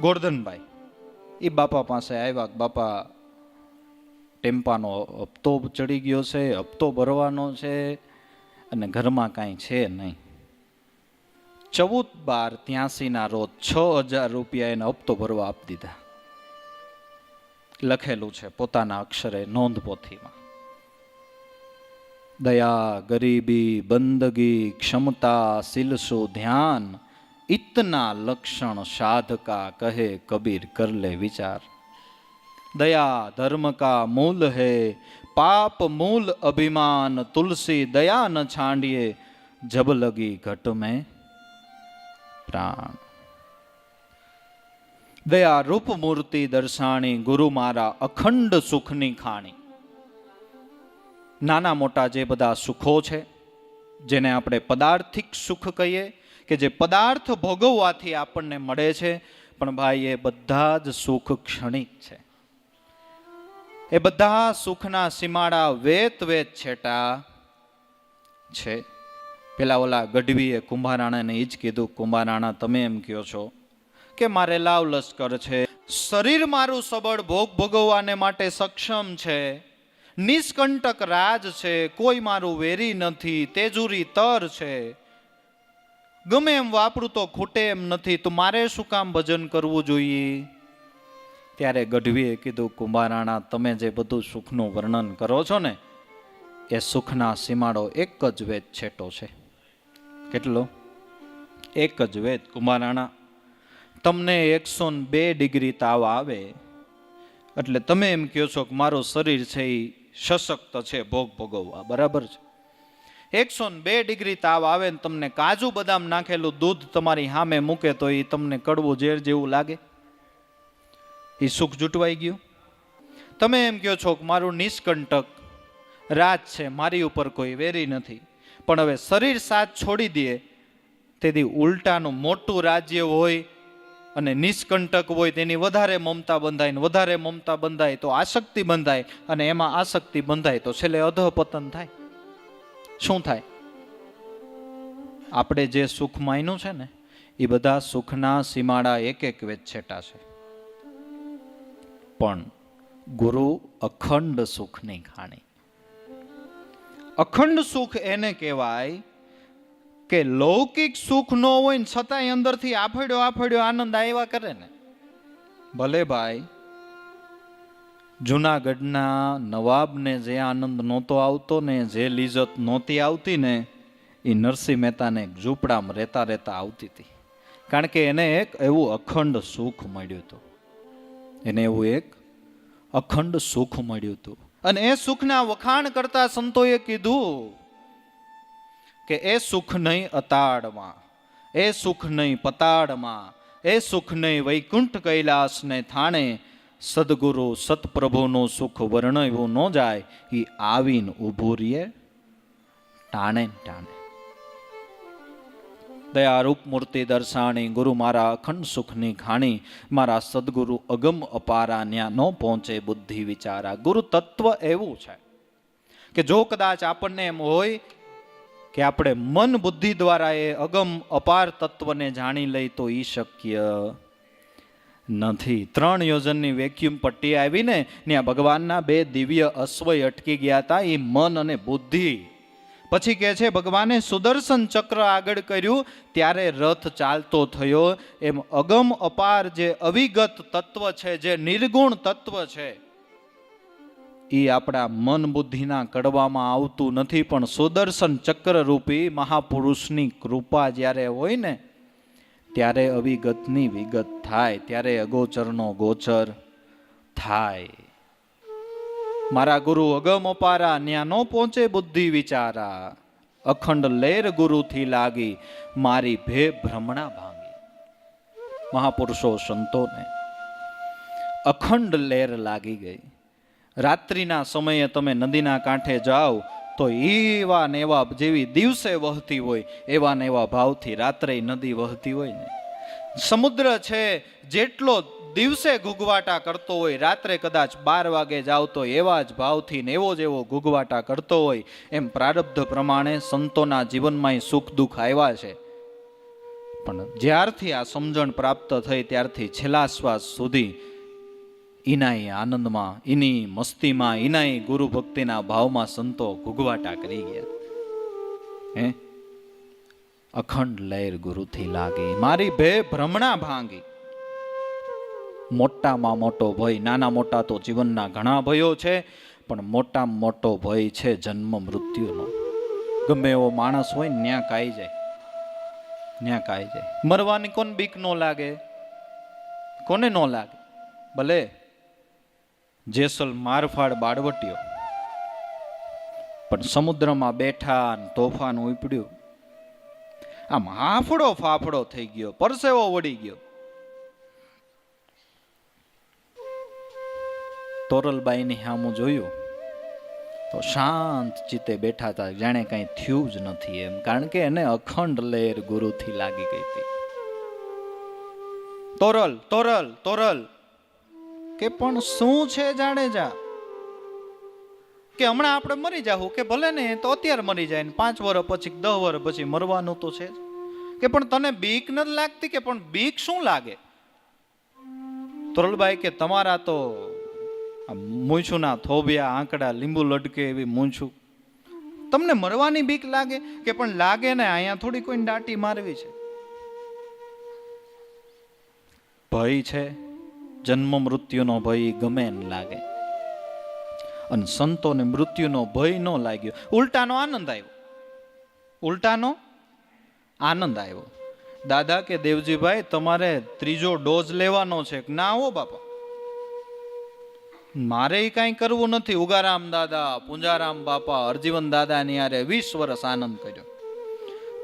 ગોરધનભાઈ, એ બાપા પાસે આવ્યા. બાપા, ટેમ્પાનો હપ્તો ચડી ગયો છે, હપ્તો ભરવાનો છે અને ઘરમાં કાંઈ છે નહીં. 14/12 ના રોજ 6,000 રૂપિયા એને હપ્તો ભરવા આપી દીધા. લખેલું છે પોતાના અક્ષરે નોંધ પોથીમાં. દયા, ગરીબી, બંદગી, ક્ષમતા, સિલસુ ધ્યાન, इतना लक्षण साधका कहे कबीर कर ले विचार। दया धर्म का मूल है, पाप मूल अभिमान, तुलसी दया न छांडिए, जब लगी घट में प्राण। दया रूप मूर्ति दर्शाणी, गुरु मारा अखंड सुखनी खाणी। नाना मोटा जे बधा सुखो छे, जेने आपणे पदार्थिक सुख कहीए के जे पदार्थ भोगववाथी आपणने मळे छे, पण भाई ए बधा ज सुख क्षणिक छे। ए बधा सुखना सीमाड़ा वेत वेत छेटा छे। पेला ओला गढ़वीए कुंभाराणाने ज कीधुं, कुंभाराणा तमे एम कहो छो के मारे लाव लश्कर छे, शरीर मारू सबळ भोग भोगववाने माटे सक्षम छे, निष्कंटक राज छे, कोई मारू वेरी नथी, तेजूरी तर छे, गमे एम वापरू तो खूटे एम नथी, तो मारे शुं काम भजन करवुं जोईए। त्यारे गढ़वीए कीधुं, कुंभाराणा तमे जे बधुं सुखनुं वर्णन करो छो ने, ए सुखना सीमाड़ो एक ज वेद छेटो छे। केटलो? एक ज वेद। कुंभाराणा, तमने 102 डिग्री ताव आवे એટલે તમે એમ કહો છો કે મારું શરીર છે એ સશક્ત છે ભોગ ભોગવવા, બરાબર છે। 102 ડિગ્રી તાવ આવે ને તમને કાજુ બદામ નાખેલું દૂધ તમારી સામે મૂકે તો એ તમને કડવું ઝેર જેવું લાગે? એ સુખ જૂટવાઈ ગયું? તમે એમ કહો છો કે મારું નિષ્કંટક રાજ છે, મારી ઉપર કોઈ વેરી નથી, પણ હવે શરીર સાથ છોડી દે તેથી ઉલટાનું મોટું રાજ્ય હોય અને નિષ્કંટક હોય તેની વધારે મમતા બંધાય ને વધારે મમતા બંધાય તો આસક્તિ બંધાય અને એમાં આસક્તિ બંધાય તો છેલ્લે અધઃપતન થાય. શું થાય? આપણે જે સુખ માન્યું છે ને એ બધા સુખના સીમાડા એક એક વેચછેટા છે, પણ ગુરુ અખંડ સુખની ખાણી. અખંડ સુખ એને કહેવાય કે લૌકિક સુખ ન હોય ને છતાંય અંદરથી આફડ્યો આનંદ આવ્યા કરે ને. ભલે ભાઈ જુનાગઢના નવાબને જે આનંદ નહોતો આવતો ને, જે લીજત નહોતી આવતી ને, એ નરસિંહ મહેતાને એક ઝૂંપડામાં રહેતા રહેતા આવતી હતી. કારણ કે એને એક એવું અખંડ સુખ મળ્યું હતું. એને એવું એક અખંડ સુખ મળ્યું હતું. અને એ સુખના વખાણ કરતા સંતોએ કીધું કે એ સુખ નહીં અતાડમાં, એ સુખ નહીં પતાડમાં, એ સુખ નહીં વૈકુંઠ કૈલાસને થાણે, સદગુરુ સતપ્રભુનું સુખ વર્ણવ્યું ન જાય, એ આવીને ઊભું રહીએ ટાણે ટાણે. દયારૂપ મૂર્તિ દર્શાણી, ગુરુ મારા અખંડ સુખની ખાણી, મારા સદગુરુ અગમ અપારા, ન્યા ન પહોંચે બુદ્ધિ વિચારા. ગુરુ તત્વ એવું છે કે જો કદાચ આપણને એમ હોય કે આપણે મન બુદ્ધિ દ્વારા એ અગમ અપાર તત્વને જાણી લઈ તો એ શક્ય નથી. 3 યોજનની વેક્યુમ પટ્ટી આવીને ત્યાં ભગવાનના 2 દિવ્ય અશ્વય અટકી ગયા હતા, એ મન અને બુદ્ધિ. પછી કહે છે ભગવાને સુદર્શન ચક્ર આગળ કર્યું ત્યારે રથ ચાલતો થયો. એમ અગમ અપાર જે અવિગત તત્વ છે, જે નિર્ગુણ તત્વ છે, એ આપણા મન બુદ્ધિના કડવામાં આવતું નથી, પણ સુદર્શન ચક્ર રૂપી મહાપુરુષની કૃપા જ્યારે હોય ને ત્યારે અવિગતની વિગત થાય, ત્યારે અગોચરનો ગોચર થાય. મારા ગુરુ અગમ અપારા, ન્યા નો પહોંચે બુદ્ધિ વિચારા, અખંડ લેર ગુરુથી લાગી, મારી ભે ભ્રમણા ભાંગી. મહાપુરુષો સંતોને અખંડ લેર લાગી ગઈ. રાત્રિના સમયે તમે નદીના કાંઠે જાઓ તો એવા ને એવા, જેવી દિવસે વહતી હોય એવા ને એવા ભાવથી રાત્રે નદી વહતી હોય ને. સમુદ્ર છે જેટલો દિવસે ઘૂઘવાટા કરતો હોય, રાત્રે કદાચ 12 વાગે જાવ તો એવા જ ભાવથી ને એવો જ એવો ઘૂઘવાટા કરતો હોય. એમ પ્રારબ્ધ પ્રમાણે સંતોના જીવનમાં સુખ દુઃખ આવ્યા છે, પણ જ્યારથી આ સમજણ પ્રાપ્ત થઈ ત્યારથી છેલ્લા શ્વાસ સુધી ઇનાય આનંદમાં, ઇની મસ્તીમાં, ઇનાય ગુરુ ભક્તિના ભાવમાં સંતો ઘૂઘવાટા કરી ગયા. હે અખંડ લહેર ગુરુથી લાગી, મારી ભે ભ્રમણા ભાંગી. મોટામાં મોટો ભય, નાના મોટા તો જીવનના ઘણા ભયો છે, પણ મોટામાં મોટો ભય છે જન્મ મૃત્યુનો. ગમે એવો માણસ હોય ને ન્યા કાઈ જાય, ન્યા કાઈ જાય. મરવાની કોને બીક ન લાગે? કોને ન લાગે? ભલે જેસલ મારફાડ બાળવટીયો, પણ સમુદ્રમાં બેઠા ને તોફાન ઉપડ્યું, આમ હાફડો ફાફડો થઈ ગયો, પરસેવો વળી ગયો. તોરલબાઈની સામું જોયું તો શાંત ચિત્તે બેઠા હતા, જાણે કઈ થયું જ નથી એમ, કારણ કે એને અખંડ લહેર ગુરુથી લાગી ગઈ હતી. તોરલ તોરલ તોરલ કે પણ શું છે જાડેજા, કે હમણાં આપણે મરી જાવું, કે ભલે ને તો અત્યારે મરી જાય ને 5 વર્ષ પછી 10 વર્ષ પછી મરવાનું તો છે, કે પણ તને બીક નથી લાગતી? કે પણ બીક શું લાગે? તોરલબાઈ કે તમારા તો મૂંછું ના થોભિયા આંકડા લીંબુ લટકે એવી મૂંછું, તમને મરવાની બીક લાગે? કે પણ લાગે ને, અહીંયા થોડી કોઈ દાટી મારવી છે. ભય છે, જન્મ મૃત્યુનો ભય ગમે ને લાગે, અને સંતોને મૃત્યુનો ભય ન લાગ્યો, ઉલટાનો આનંદ આવ્યો, ઉલટાનો આનંદ આવ્યો. દાદા કે દેવજીભાઈ તમારે 3જો ડોઝ લેવાનો છે? ના હો બાપા, મારે કાંઈ કરવું નથી. ઉગારામ દાદા, પુંજારામ બાપા, હરજીવન દાદાની હારે 20 વર્ષ આનંદ કર્યો,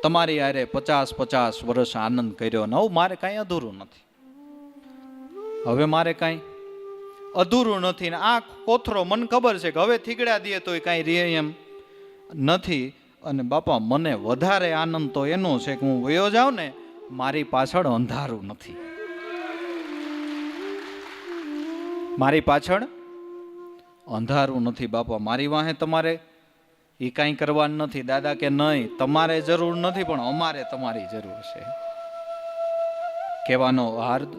તમારી હારે 50 વર્ષ આનંદ કર્યો ને હવે મારે કાંઈ અધૂરું નથી. હવે મારે કાંઈ અધૂરું નથી ને આ કોથરો મને ખબર છે કે હવે થીગડા દે તો કાંઈ રે એમ નથી. અને બાપા મને વધારે આનંદ તો એનો છે કે હું વયો જાઉં ને મારી પાછળ અંધારું નથી. મારી પાછળ અંધારું નથી બાપા. મારી વાહે તમારે એ કાંઈ કરવાનું નથી. દાદા કે નહીં, તમારે જરૂર નથી પણ અમારે તમારી જરૂર છે. કહેવાનો હાર્દ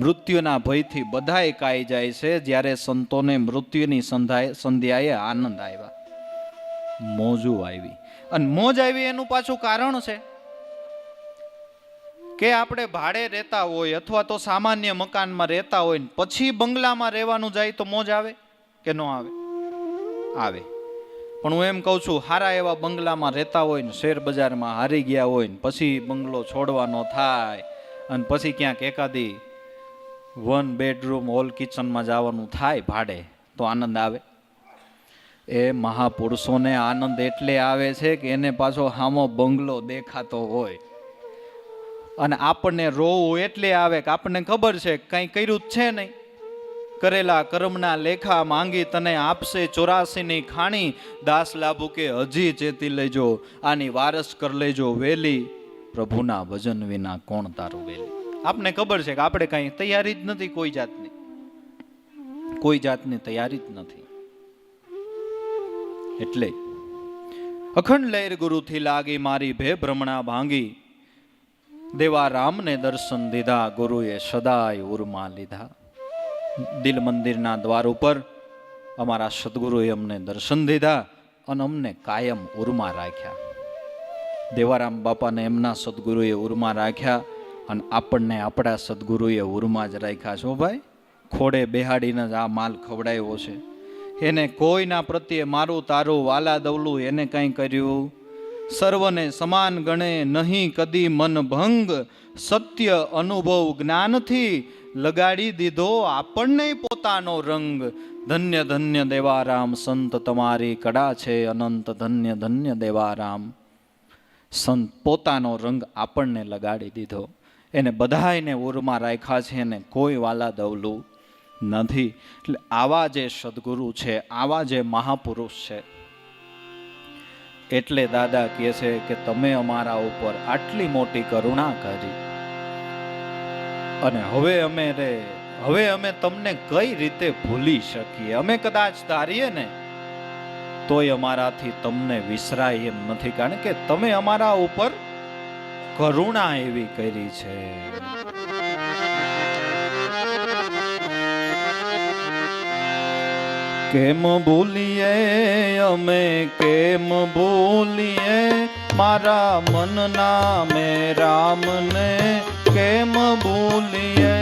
મૃત્યુના ભયથી બધાય કાઈ જાય છે. જ્યારે સંતોને મૃત્યુની સંધ્યાએ આનંદ આવ્યા, મોજું આવી. અને મોજ આવી એનું પાછું કારણ છે કે આપણે ભાડે રહેતા હોય અથવા તો સામાન્ય મકાનમાં રહેતા હોય પછી બંગલામાં રહેવાનું જાય તો મોજ આવે કે ન આવે? આવે. પણ હું એમ કહું છું, હારા એવા બંગલામાં રહેતા હોય ને શેર બજારમાં હારી ગયા હોય ને પછી બંગલો છોડવાનો થાય અને પછી ક્યાંક એકાદી 1 બેડરૂમ હોલ કિચનમાં જવાનું થાય ભાડે, તો આનંદ આવે? એ મહાપુરુષોને આનંદ એટલે આવે છે કે એને પાછો હામો બંગલો દેખાતો હોય. અને આપણને રોવું એટલે આવે કે આપણને ખબર છે કંઈ કર્યું જ છે નહીં. કરેલા કર્મના લેખા માંગી તને આપશે 84ની ખાણી. દાસ લાભુ કે હજી ચેતી લેજો, આની વારસ કર લેજો વેલી. પ્રભુના ભજન વિના કોણ તારું વેલી. આપને ખબર છે કે આપણે કાંઈ તૈયારી જ નથી, કોઈ જાતની તૈયારી જ નથી. એટલે અખંડ લહેર ગુરુથી લાગી મારી ભે ભ્રમણા ભાંગી. દેવા રામને દર્શન દીધા, ગુરુએ સદાય ઉર્મા લીધા. દિલ મંદિરના દ્વાર ઉપર અમારા સદગુરુએ અમને દર્શન દીધા અને અમને કાયમ ઉર્મા રાખ્યા. દેવારામ બાપાને એમના સદગુરુએ ઉર્મા રાખ્યા અને આપણને આપણા સદગુરુએ ઉર્મા જ રાખ્યા છો ભાઈ. ખોડે બેહાડીને જ આ માલ ખવડાવ્યો છે. એને કોઈના પ્રત્યે મારું તારું વાલા દવલું એને કંઈ કર્યું. સર્વને સમાન ગણે નહીં કદી મન ભંગ. સત્ય અનુભવ જ્ઞાનથી લગાડી દીધો આપણને પોતાનો રંગ. ધન્ય ધન્ય દેવારામ સંત તમારી કડા છે અનંત. ધન્ય ધન્ય દેવારામ સંત પોતાનો રંગ આપણને લગાડી દીધો. એને બધાયને ઉર્મા રાખ્યા છે, એને કોઈ વાલા દવલું નથી. એટલે આવા જે સદગુરુ છે, આવા જે મહાપુરુષ છે, એટલે દાદા કહે છે કે તમે અમારા ઉપર આટલી મોટી કરુણા કરી અને હવે અમે તમને કઈ રીતે ભૂલી શકીએ? અમે કદાચ ધારીએ ને તોય અમારાથી તમને વિસરાય એમ નથી, કારણ કે તમે અમારા ઉપર કરુણા એવી કરી છે. કેમ ભૂલીએ અમે, કેમ ભૂલીએ મારા મનના મેં રામને, કેમ ભૂલીએ?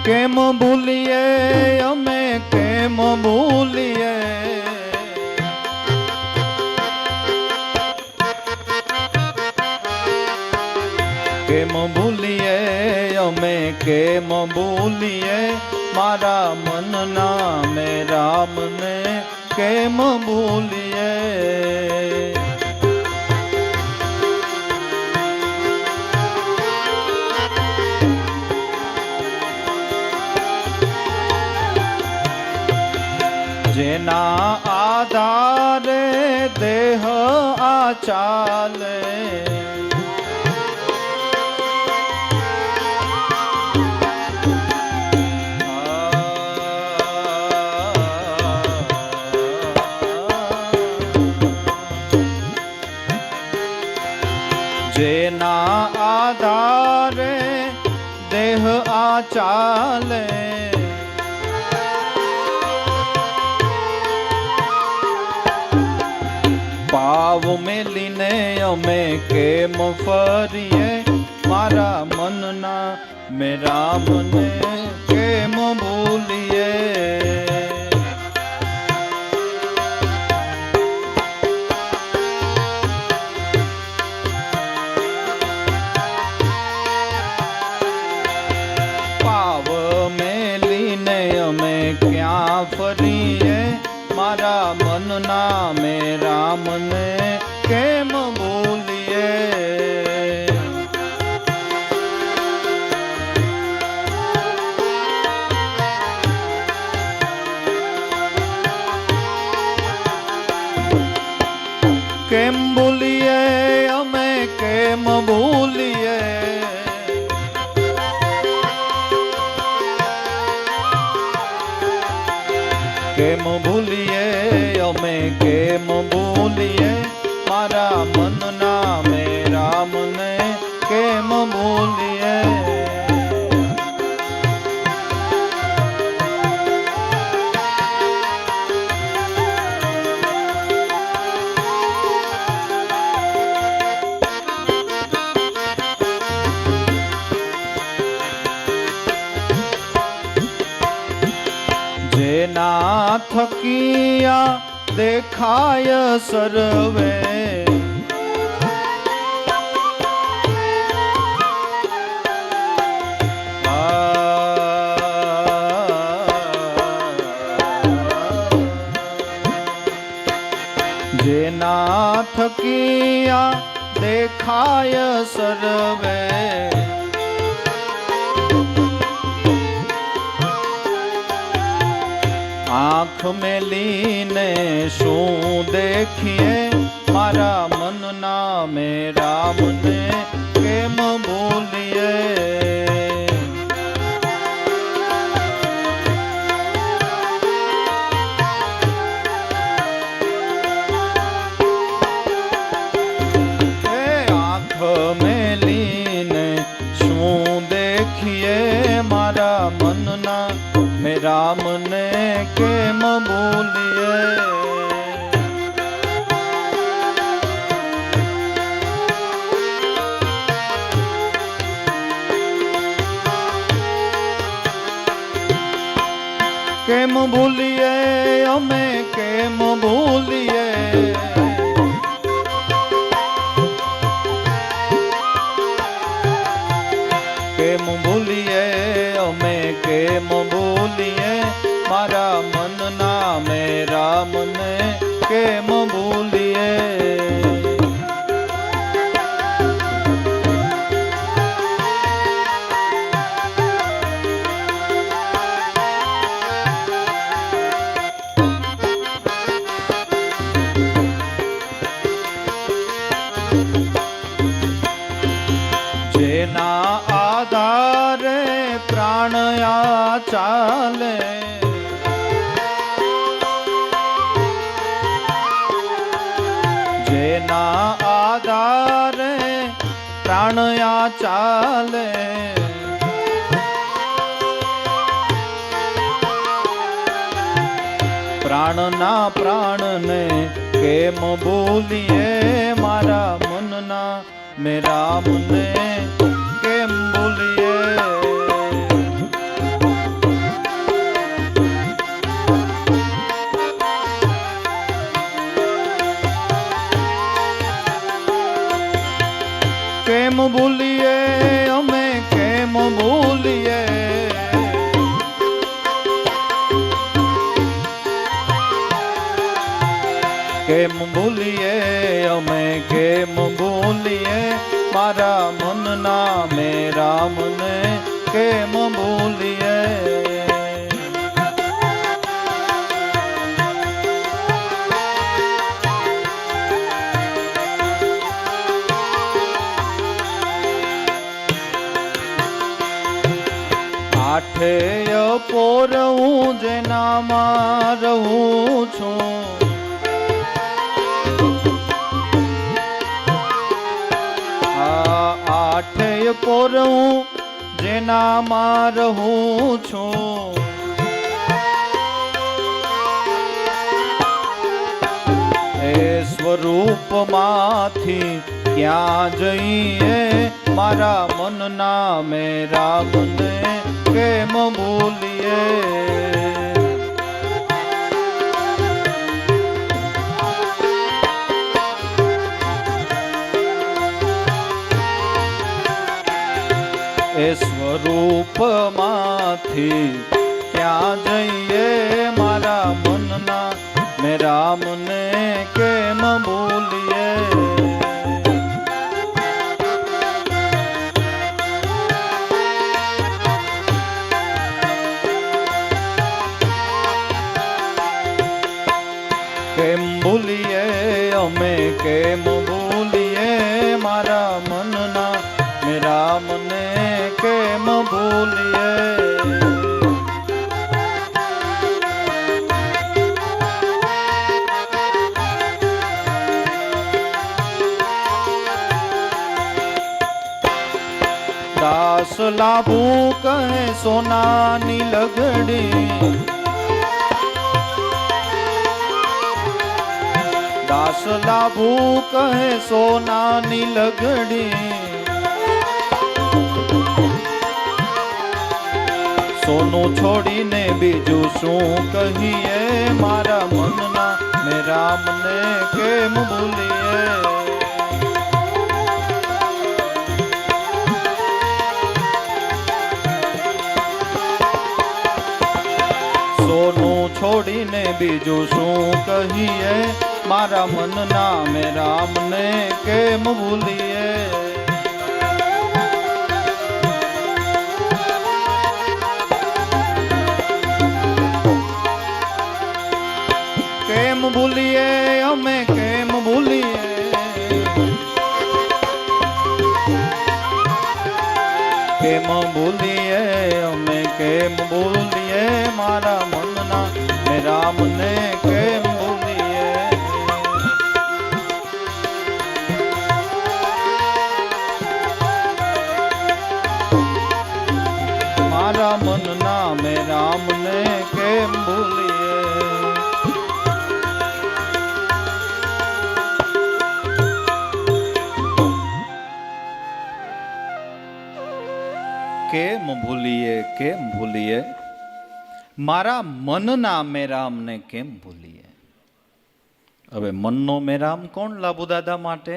કેમ ભૂલીએ અમે, કેમ ભૂલીએ? કેમ ભૂલીએ અમે, કેમ ભૂલીએ મારા મનના મેં રામને, કેમ ભૂલીએ? જેના આધારે દેહ આ ચાલે, જેના આધારે દેહ આ ચાલે, પાવ મેલીને અમે કેમ ફરીએ મારા મનના મેં રામને, કેમ ભૂલીએ? કેમ ભૂલીએ અમે કેમ ભૂલીએ, કેમ ભૂલીએ અમે કેમ ભૂલીએ, મારા મનના મેં રામને કેમ ભૂલીએ. જેના થકિયા દેખાય સર્વે, જેના થકિયા દેખાય સર્વે, આંખ મેલીને શું દેખીએ, મારા મનના મેં રામને કેમ ભૂલીએ. આંખ મેલીને શું દેખીએ, મારા મનના મેં રામને કેમ ભૂલીએ. કેમ ભૂલીએ અમે કેમ ભૂલીએ, કેમ ભૂલીએ અમે કેમ ભૂલીએ, મારા મનના મેં રામને કેમ ભૂલીએ. જેના આધારે પ્રાણયા ચાલે, જેના આધારે પ્રાણયા ચાલે, પ્રાણના પ્રાણને કેમ ભૂલીએ, મારા મનના મેં રામને કેમ ભૂલીએ. કેમ ભૂલીએ અમે કેમ ભૂલીએ, કેમ ભૂલીએ અમે કેમ ભૂલીએ, મારા મનના મેં રામને કેમ ભૂલીએ. આઠેય પોર હું જેનામાં રહું છું, આઠેય પોર હું જેનામાં રહું છું, એ સ્વરૂપમાંથી ક્યાં જઈએ, મારા મનના મેં રામને કેમ ભૂલીએ. એ સ્વરૂપમાંથી ક્યાં જઈએ, મારા મનના મેં રામને કેમ ભૂલીએ. કેમ ભૂલીએ અમે અમે કેમ ભૂલીએ મારા મનના મેરા મને કેમ ભૂલીએ. દાસ લાભુ કહે સોનાની લગડી, દાસ લાભુ કહે સોનાની લગડી, સોનું છોડીને બીજું શું કહીએ મારા મનના મેરા મને કેમ ભૂલીએ. સોનું છોડીને બીજું શું કહીએ મારા મનના મેરા મને કેમ ભૂલીએ. કેમ ભૂલીએ અમે કેમ ભૂલીએ, કેમ ભૂલીએ અમે કેમ ભૂલીએ મારા મનના મેરા મને કેમ ભૂલીએ. મારા મનના મેરા મને કેમ ભૂલીએ. કેમ ભૂલીએ કેમ ભૂલીએ મારા મનના મેરામને કેમ ભૂલીએ. હવે મનનો મેરામ કોણ લાભુ દાદા માટે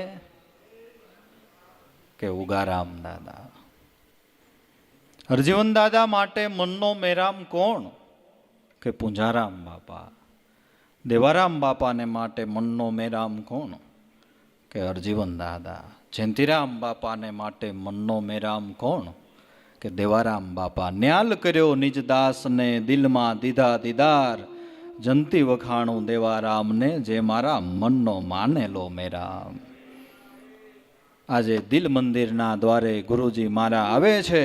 કે ઉગારામ દાદા? હરજીવન દાદા માટે મનનો મેરામ કોણ કે પૂંજારામ બાપા? દેવારામ બાપાને માટે મનનો મેરામ કોણ કે હરજીવન દાદા? જયંતિરામ બાપાને માટે મનનો મેરામ કોણ કે દેવારામ બાપા? ન્યાલ કર્યો નિજ દાસને દિલમાં દીધા દીદાર, જંતી વખાણું દેવારામને જે મારા મનનો માનેલો મેરામ. આજે દિલ મંદિરના દ્વારે ગુરુજી મારા આવે છે,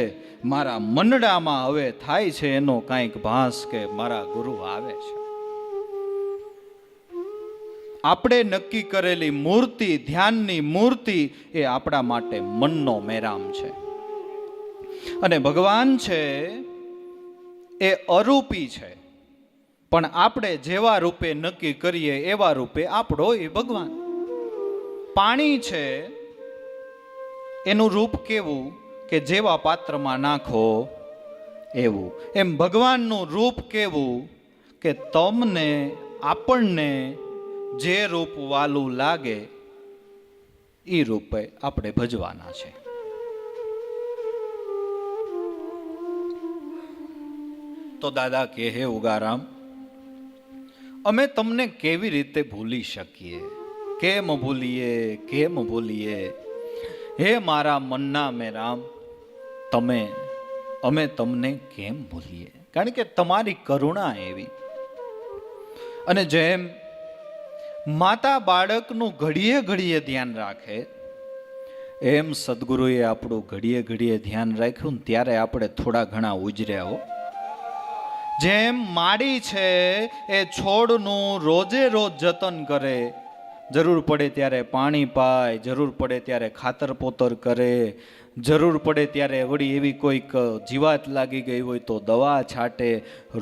મારા મનડામાં હવે થાય છે એનો કાંઈક ભાસ કે મારા ગુરુ આવે છે. આપણે નક્કી કરેલી મૂર્તિ, ધ્યાનની મૂર્તિ એ આપણા માટે મનનો મેરામ છે. અને ભગવાન છે એ અરૂપી છે, પણ આપણે જેવા રૂપે નક્કી કરીએ એવા રૂપે આપણો એ ભગવાન. પાણી છે એનું રૂપ કેવું કે જેવા પાત્રમાં નાખો એવું. એમ ભગવાનનું રૂપ કેવું કે તમને આપણને જે રૂપ વાલું લાગે એ રૂપે આપણે ભજવાના છે. તો દાદા કહે, હે ઉગારામ, અમે તમને કેવી રીતે ભૂલી શકીએ? કેમ ભૂલીએ કેમ ભૂલીએ હે મારા મનના મેરામ, અમે તમને કેમ ભૂલીએ? કારણ કે તમારી કરુણા એવી. અને જેમ માતા બાળકનું ઘડીએ ઘડીએ ધ્યાન રાખે, એમ સદગુરુએ આપણું ઘડીએ ઘડીએ ધ્યાન રાખ્યું ને ત્યારે આપણે થોડા ઘણા ઉજર્યા હો. જેમ માડી છે એ છોડનું રોજે રોજ જતન કરે, જરૂર પડે ત્યારે પાણી પાય, જરૂર પડે ત્યારે ખાતર પોતર કરે, જરૂર પડે ત્યારે વળી એવી કોઈક જીવાત લાગી ગઈ હોય તો દવા છાંટે,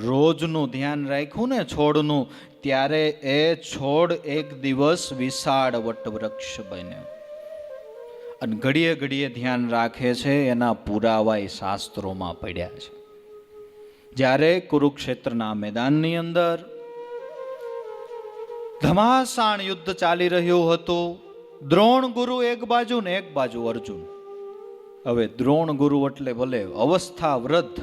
રોજનું ધ્યાન રાખ્યું ને છોડનું, ત્યારે એ છોડ એક દિવસ વિશાળ વટવૃક્ષ બન્યો. અને ઘડીએ ઘડીએ ધ્યાન રાખે છે એના પુરાવા શાસ્ત્રોમાં પડ્યા છે. જ્યારે કુરુક્ષેત્રના મેદાનની અંદર ઘમાસાણ યુદ્ધ ચાલી રહ્યું હતું, દ્રોણ ગુરુ એક બાજુ ને એક બાજુ અર્જુન. હવે દ્રોણ ગુરુ એટલે ભલે અવસ્થા વૃદ્ધ,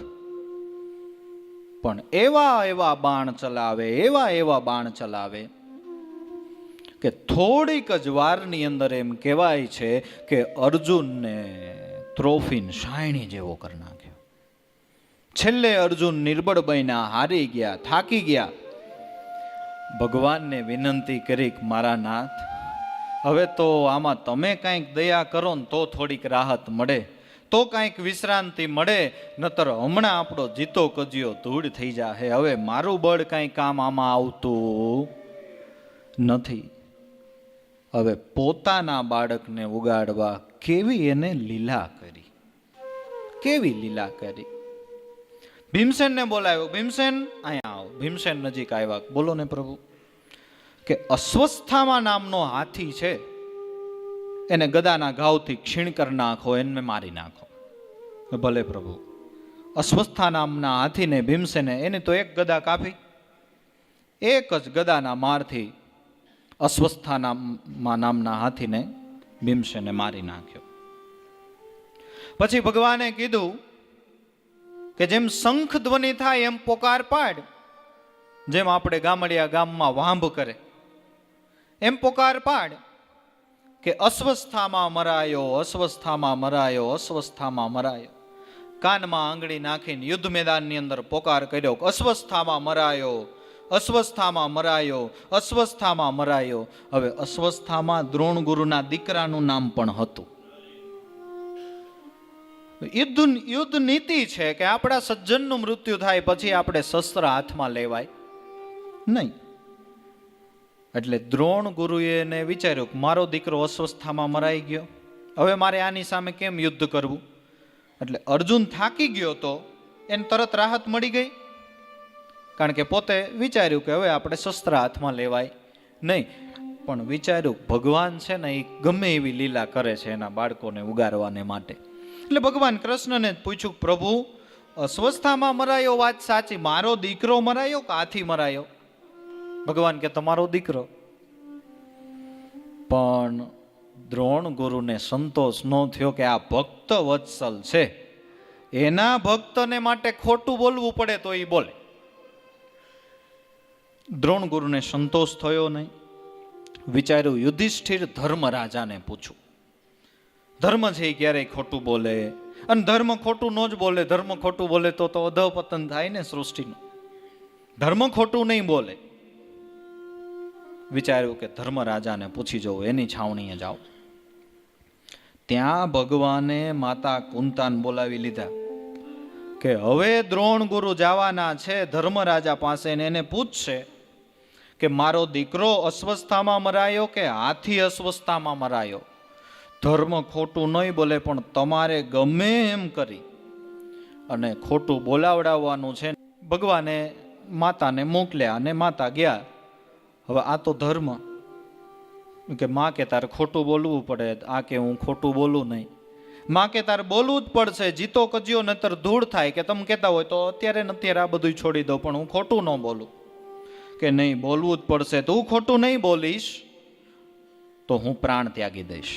પણ એવા એવા બાણ ચલાવે, એવા એવા બાણ ચલાવે કે થોડીક જ વારની અંદર એમ કહેવાય છે કે અર્જુનને ત્રોફીન શાયણી જેવો કરી નાખ્યો. છેલ્લે અર્જુન નિર્બળ બન્યા, હારી ગયા, થાકી ગયા. ભગવાનને વિનંતી કરી, મારા નાથ, હવે તો આમાં તમે કાંઈક દયા કરો ને તો થોડીક રાહત મળે, તો કાંઈક વિશ્રાંતિ મળે, નતર હમણાં આપણો જીતો કજિયો ધૂળ થઈ જાય. હવે મારું બળ કાંઈ કામ આમાં આવતું નથી. હવે પોતાના બાળકને ઉગાડવા કેવી એને લીલા કરી, કેવી લીલા કરી. ભીમસેનને બોલાવ્યો, ભીમસેન અહીંયા આવો. ભીમસેન નજીક આવ્યા. બોલો ને પ્રભુ, કે અસ્વસ્થામાં નામનો હાથી છે, એને ગદાના ઘાવથી ક્ષીણ કરી નાખો, એને મારી નાખો. ભલે પ્રભુ. અસ્વસ્થા નામના હાથીને ભીમસેને એની તો એક ગદા કાપી, એક જ ગદાના મારથી અસ્વસ્થા નામના હાથીને ભીમસેને મારી નાખ્યો. પછી ભગવાને કીધું કે જેમ શંખ ધ્વનિ થાય એમ પોકાર પાડ, જેમ આપણે ગામડિયા ગામમાં વાંભ કરે એમ પોકાર પાડ, કે અસ્વસ્થામાં મરાયો, અસ્વસ્થામાં મરાયો, અસ્વસ્થામાં મરાયો. કાનમાં આંગળી નાખીને યુદ્ધ મેદાનની અંદર પોકાર કર્યો, અસ્વસ્થામાં મરાયો, અસ્વસ્થામાં મરાયો, અસ્વસ્થામાં મરાયો. હવે અસ્વસ્થામાં દ્રોણ ગુરુના દીકરાનું નામ પણ હતું. યુદ્ધ નીતિ છે કે આપણા સજ્જનનું મૃત્યુ થાય પછી આપણે શસ્ત્ર હાથમાં લેવાય નહીં. એટલે દ્રોણ ગુરુએ એને વિચાર્યું કે મારો દીકરો અસ્વસ્થામાં મરાઈ ગયો, હવે મારે આની સામે કેમ યુદ્ધ કરવું. એટલે અર્જુન થાકી ગયો તો એને તરત રાહત મળી ગઈ, કારણ કે પોતે વિચાર્યું કે હવે આપણે શસ્ત્ર હાથમાં લેવાય નહીં. પણ વિચાર્યું ભગવાન છે ને એ ગમે એવી લીલા કરે છે એના બાળકોને ઉગારવાને માટે. એટલે ભગવાન કૃષ્ણને પૂછ્યું, પ્રભુ અસ્વસ્થામાં મરાયો વાત સાચી, મારો દીકરો મરાયો કે હાથી મરાયો? ભગવાન કે તમારો દીકરો. પણ દ્રોણ ગુરુને સંતોષ ન થયો કે આ ભક્ત વત્સલ છે, એના ભક્તને માટે ખોટું બોલવું પડે તો એ બોલે. દ્રોણ ગુરુને સંતોષ થયો નહીં. વિચાર્યું યુધિષ્ઠિર ધર્મ રાજાને પૂછું. ધર્મ છે એ ક્યારેય ખોટું બોલે, અને ધર્મ ખોટું ન જ બોલે. ધર્મ ખોટું બોલે તો અધઃપતન થાય ને સૃષ્ટિનું. ધર્મ ખોટું નહીં બોલે. વિચાર્યું કે ધર્મ રાજાને પૂછી જવું, એની છાવણીએ જાઓ. ત્યાં ભગવાને માતા કુંતાને બોલાવી લીધા કે હવે દ્રોણ ગુરુ જવાના છે ધર્મરાજા પાસે, એને પૂછશે કે મારો દીકરો અસ્વસ્થામાં મરાયો કે હાથી અસ્વસ્થામાં મરાયો. ધર્મ ખોટું નહીં બોલે, પણ તમારે ગમે એમ કરી અને ખોટું બોલાવડાવવાનું છે. ભગવાને માતાને મોકલ્યા અને માતા ગયા. હવે આ તો ધર્મ કે માં કે તારે ખોટું બોલવું પડે, આ કે હું ખોટું બોલું નહીં. માં કે તારે બોલવું જ પડશે, જીતો કજિયો નતર ધૂળ થાય. કે તમે કહેતા હોય તો અત્યારે ને અત્યારે આ બધું છોડી દો, પણ હું ખોટું ન બોલું. કે નહીં, બોલવું જ પડશે. તું ખોટું નહીં બોલીશ તો હું પ્રાણ ત્યાગી દઈશ.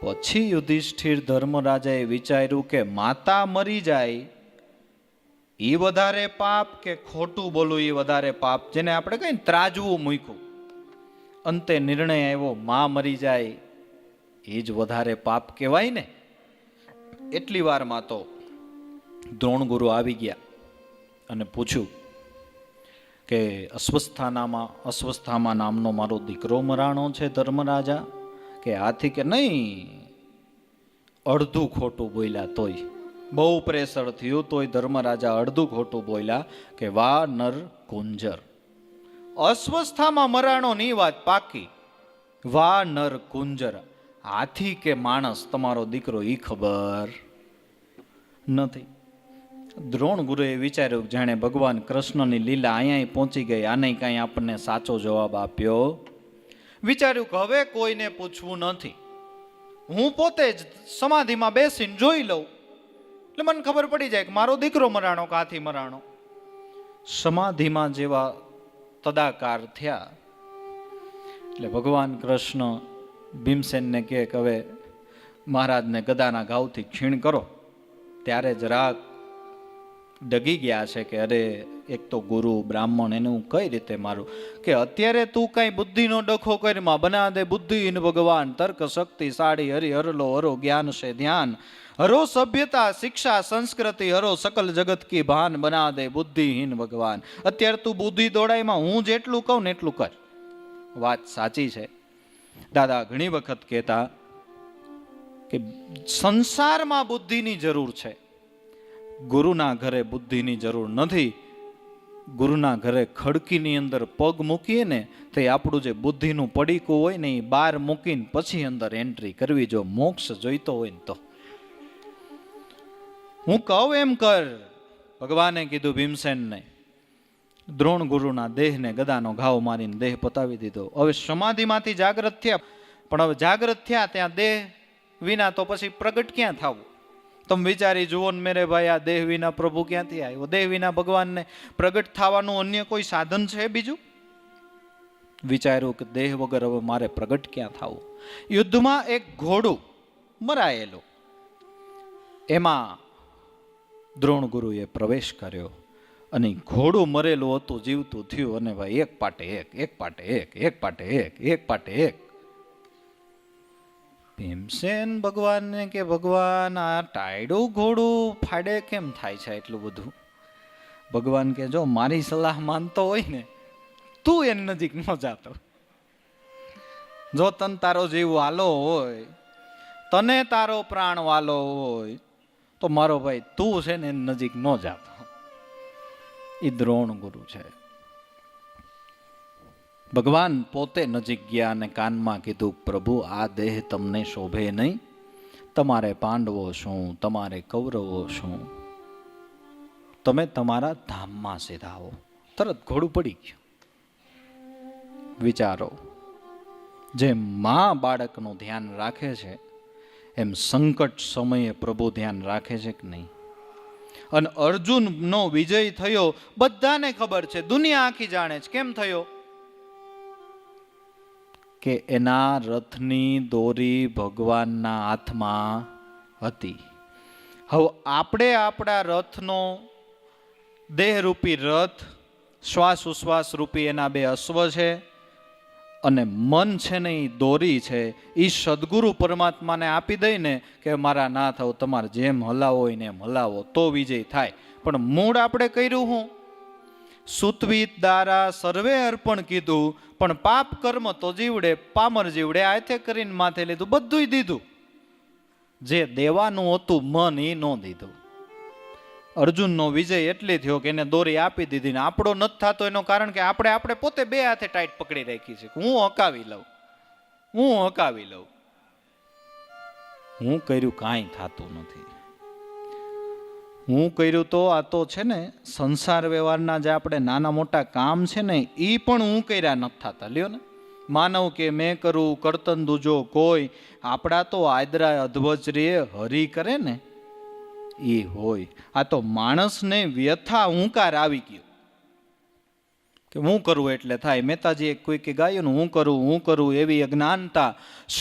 પછી યુધિષ્ઠિર ધર્મરાજાએ વિચાર્યું કે માતા મરી જાય એ વધારે પાપ કે ખોટું બોલવું એ વધારે પાપ? જેને આપણે કઈ ત્રાજવું મૂક્યું. અંતે નિર્ણય આવ્યો માં મરી જાય એ જ વધારે પાપ કહેવાય ને. એટલી વારમાં તો દ્રોણ ગુરુ આવી ગયા અને પૂછ્યું કે અસ્વસ્થામાં નામનો મારો દીકરો મરાણો છે ધર્મરાજા, કે હાથી? કે નહીં, અડધું ખોટું બોલ્યા તોય બહુ પ્રેશર થયું તોય ધર્મરાજા અડધું ખોટું બોલ્યા કે વા નર કુંજર. અસ્વસ્થામાં મરાણો ની વાત પાકી, વા નર કુંજર. હાથી કે માણસ તમારો દીકરો ઈ ખબર નથી. દ્રોણ ગુરુએ વિચાર્યું જાણે ભગવાન કૃષ્ણની લીલા અહીંયા પહોંચી ગઈ, આને કાંઈ આપણને સાચો જવાબ આપ્યો. વિચાર્યું કે હવે કોઈને પૂછવું નથી, હું પોતે જ સમાધિમાં બેસીને જોઈ લઉં એટલે મને ખબર પડી જાય કે મારો દીકરો મરાણો કે હાથી મરાણો. સમાધિમાં જેવા તદાકાર થયા એટલે ભગવાન કૃષ્ણ ભીમસેનને કહે કે હવે મહારાજને ગદાના ઘાવથી ક્ષીણ કરો. ત્યારે જરાક ડગી ગયા છે કે અરે એક તો ગુરુ બ્રાહ્મણ, એને હું કઈ રીતે મારું? કે અત્યારે તું કઈ બુદ્ધિનો ડખો કરીમાં બના દે બુદ્ધિહીન ભગવાન, તર્ક શક્તિ સાડી હરિ હરલો હરો જ્ઞાન છે ધ્યાન, હરો સભ્યતા શિક્ષા સંસ્કૃતિ હરો સકલ જગત કી ભાન, બના દે બુદ્ધિહીન ભગવાન. અત્યારે તું બુદ્ધિ દોડાઈમાં હું જેટલું કહું ને એટલું કર. વાત સાચી છે. દાદા ઘણી વખત કહેતા કે સંસારમાં બુદ્ધિની જરૂર છે, ગુરુના ઘરે બુદ્ધિની જરૂર નથી. ગુરુના ઘરે ખડકીની અંદર પગ મૂકીએ ને તો આપણું જે બુદ્ધિનું પડીકું હોય ને એ બહાર મૂકીને પછી અંદર એન્ટ્રી કરવી, જો મોક્ષ જોઈતો હોય ને તો. હું કહું એમ કર, ભગવાને કીધું ભીમસેનને. દ્રોણ ગુરુના દેહને ગદાનો ઘાવ મારીને દેહ પતાવી દીધો. હવે સમાધિમાંથી જાગ્રત થયા, પણ હવે જાગ્રત થયા ત્યાં દેહ વિના તો પછી પ્રગટ ક્યાં થવું? તમે વિચારી જુઓ ને મેરે ભાઈ, આ દેહ વિના પ્રભુ ક્યાંથી આવ્યો? દેહ વિના ભગવાનને પ્રગટ થવાનું અન્ય કોઈ સાધન છે બીજું? વિચાર્યું કે દેહ વગર હવે મારે પ્રગટ ક્યાં થવું? યુદ્ધમાં એક ઘોડું મરાયેલું, એમાં દ્રોણ ગુરુએ પ્રવેશ કર્યો અને ઘોડું મરેલું હતું, જીવતું થયું. અને ભાઈ એક પાટે એક, એક પાટે એક, એક પાટે એક, એક પાટે એક. ભીમસેન ભગવાનને કે ભગવાન આ ટાયડું ઘોડું ફાડે કેમ થાય છે એટલું બધું? ભગવાન કે જો મારી સલાહ માનતો હોય ને તું એની નજીક ન જાતો. જો તને તારો જીવ વાલો હોય, તને તારો પ્રાણ વાલો હોય તો મારો ભાઈ તું છે ને એની નજીક ન જાતો. એ દ્રોણ ગુરુ છે. ભગવાન પોતે નજીક ગયા અને કાનમાં કીધું, પ્રભુ આ દેહ તમને શોભે નહીં. તમારે પાંડવો શું, તમારે કૌરવો શું, તમે તમારા ધામમાં સીધાઓ. તરત ઘોડું પડી ગયું. વિચારો, જેમ માં બાળકનું ધ્યાન રાખે છે એમ સંકટ સમયે પ્રભુ ધ્યાન રાખે છે કે નહીં? અને અર્જુનનો વિજય થયો બધાને ખબર છે, દુનિયા આખી જાણે છે. કેમ થયો? કે એના રથની દોરી ભગવાનના હાથમાં હતી. હવે આપણે આપણા રથનો દેહરૂપી રથ, શ્વાસ ઉશ્વાસ રૂપી એના બે અશ્વ છે, અને મન છે ને એ દોરી છે. એ સદગુરુ પરમાત્માને આપી દઈને કે મારા નાથ હવે તમારે જેમ હલાવો હોય ને એમ હલાવો તો વિજય થાય. પણ મૂળ આપણે કર્યું હું? સુતવીત દારા સર્વે અર્પણ કીધું, પણ પાપ કર્મ તો જીવડે, પામર જીવડે આથે કરીને માથે લીધું. બધું દીધું, જે દેવાનું હતું મન એ ન દીધું. અર્જુનનો વિજય એટલે થયો કે એને દોરી આપી દીધી. ને આપણો નથી થતો એનું કારણ કે આપણે પોતે બે હાથે ટાઈટ પકડી રાખી છે. હું હકાવી લઉં, હું હકાવી લઉં. હું કર્યું કાંઈ થતું નથી. હું કર્યું તો આ તો છે ને સંસાર વ્યવહારના જે આપણે નાના મોટા કામ છે ને એ પણ હું કર્યા નથી થતા. લ્યો ને, માનવ કે મેં કરું કરતન દૂજો કોઈ, આપણા તો આદરા અધ્વજ રે હરી કરે ને એ હોય. આ તો માણસને વ્યથા હુંકાર આવી ગયો કે હું કરું એટલે થાય. મહેતાજીએ કોઈ કે ગાયું હું કરું એવી અજ્ઞાનતા.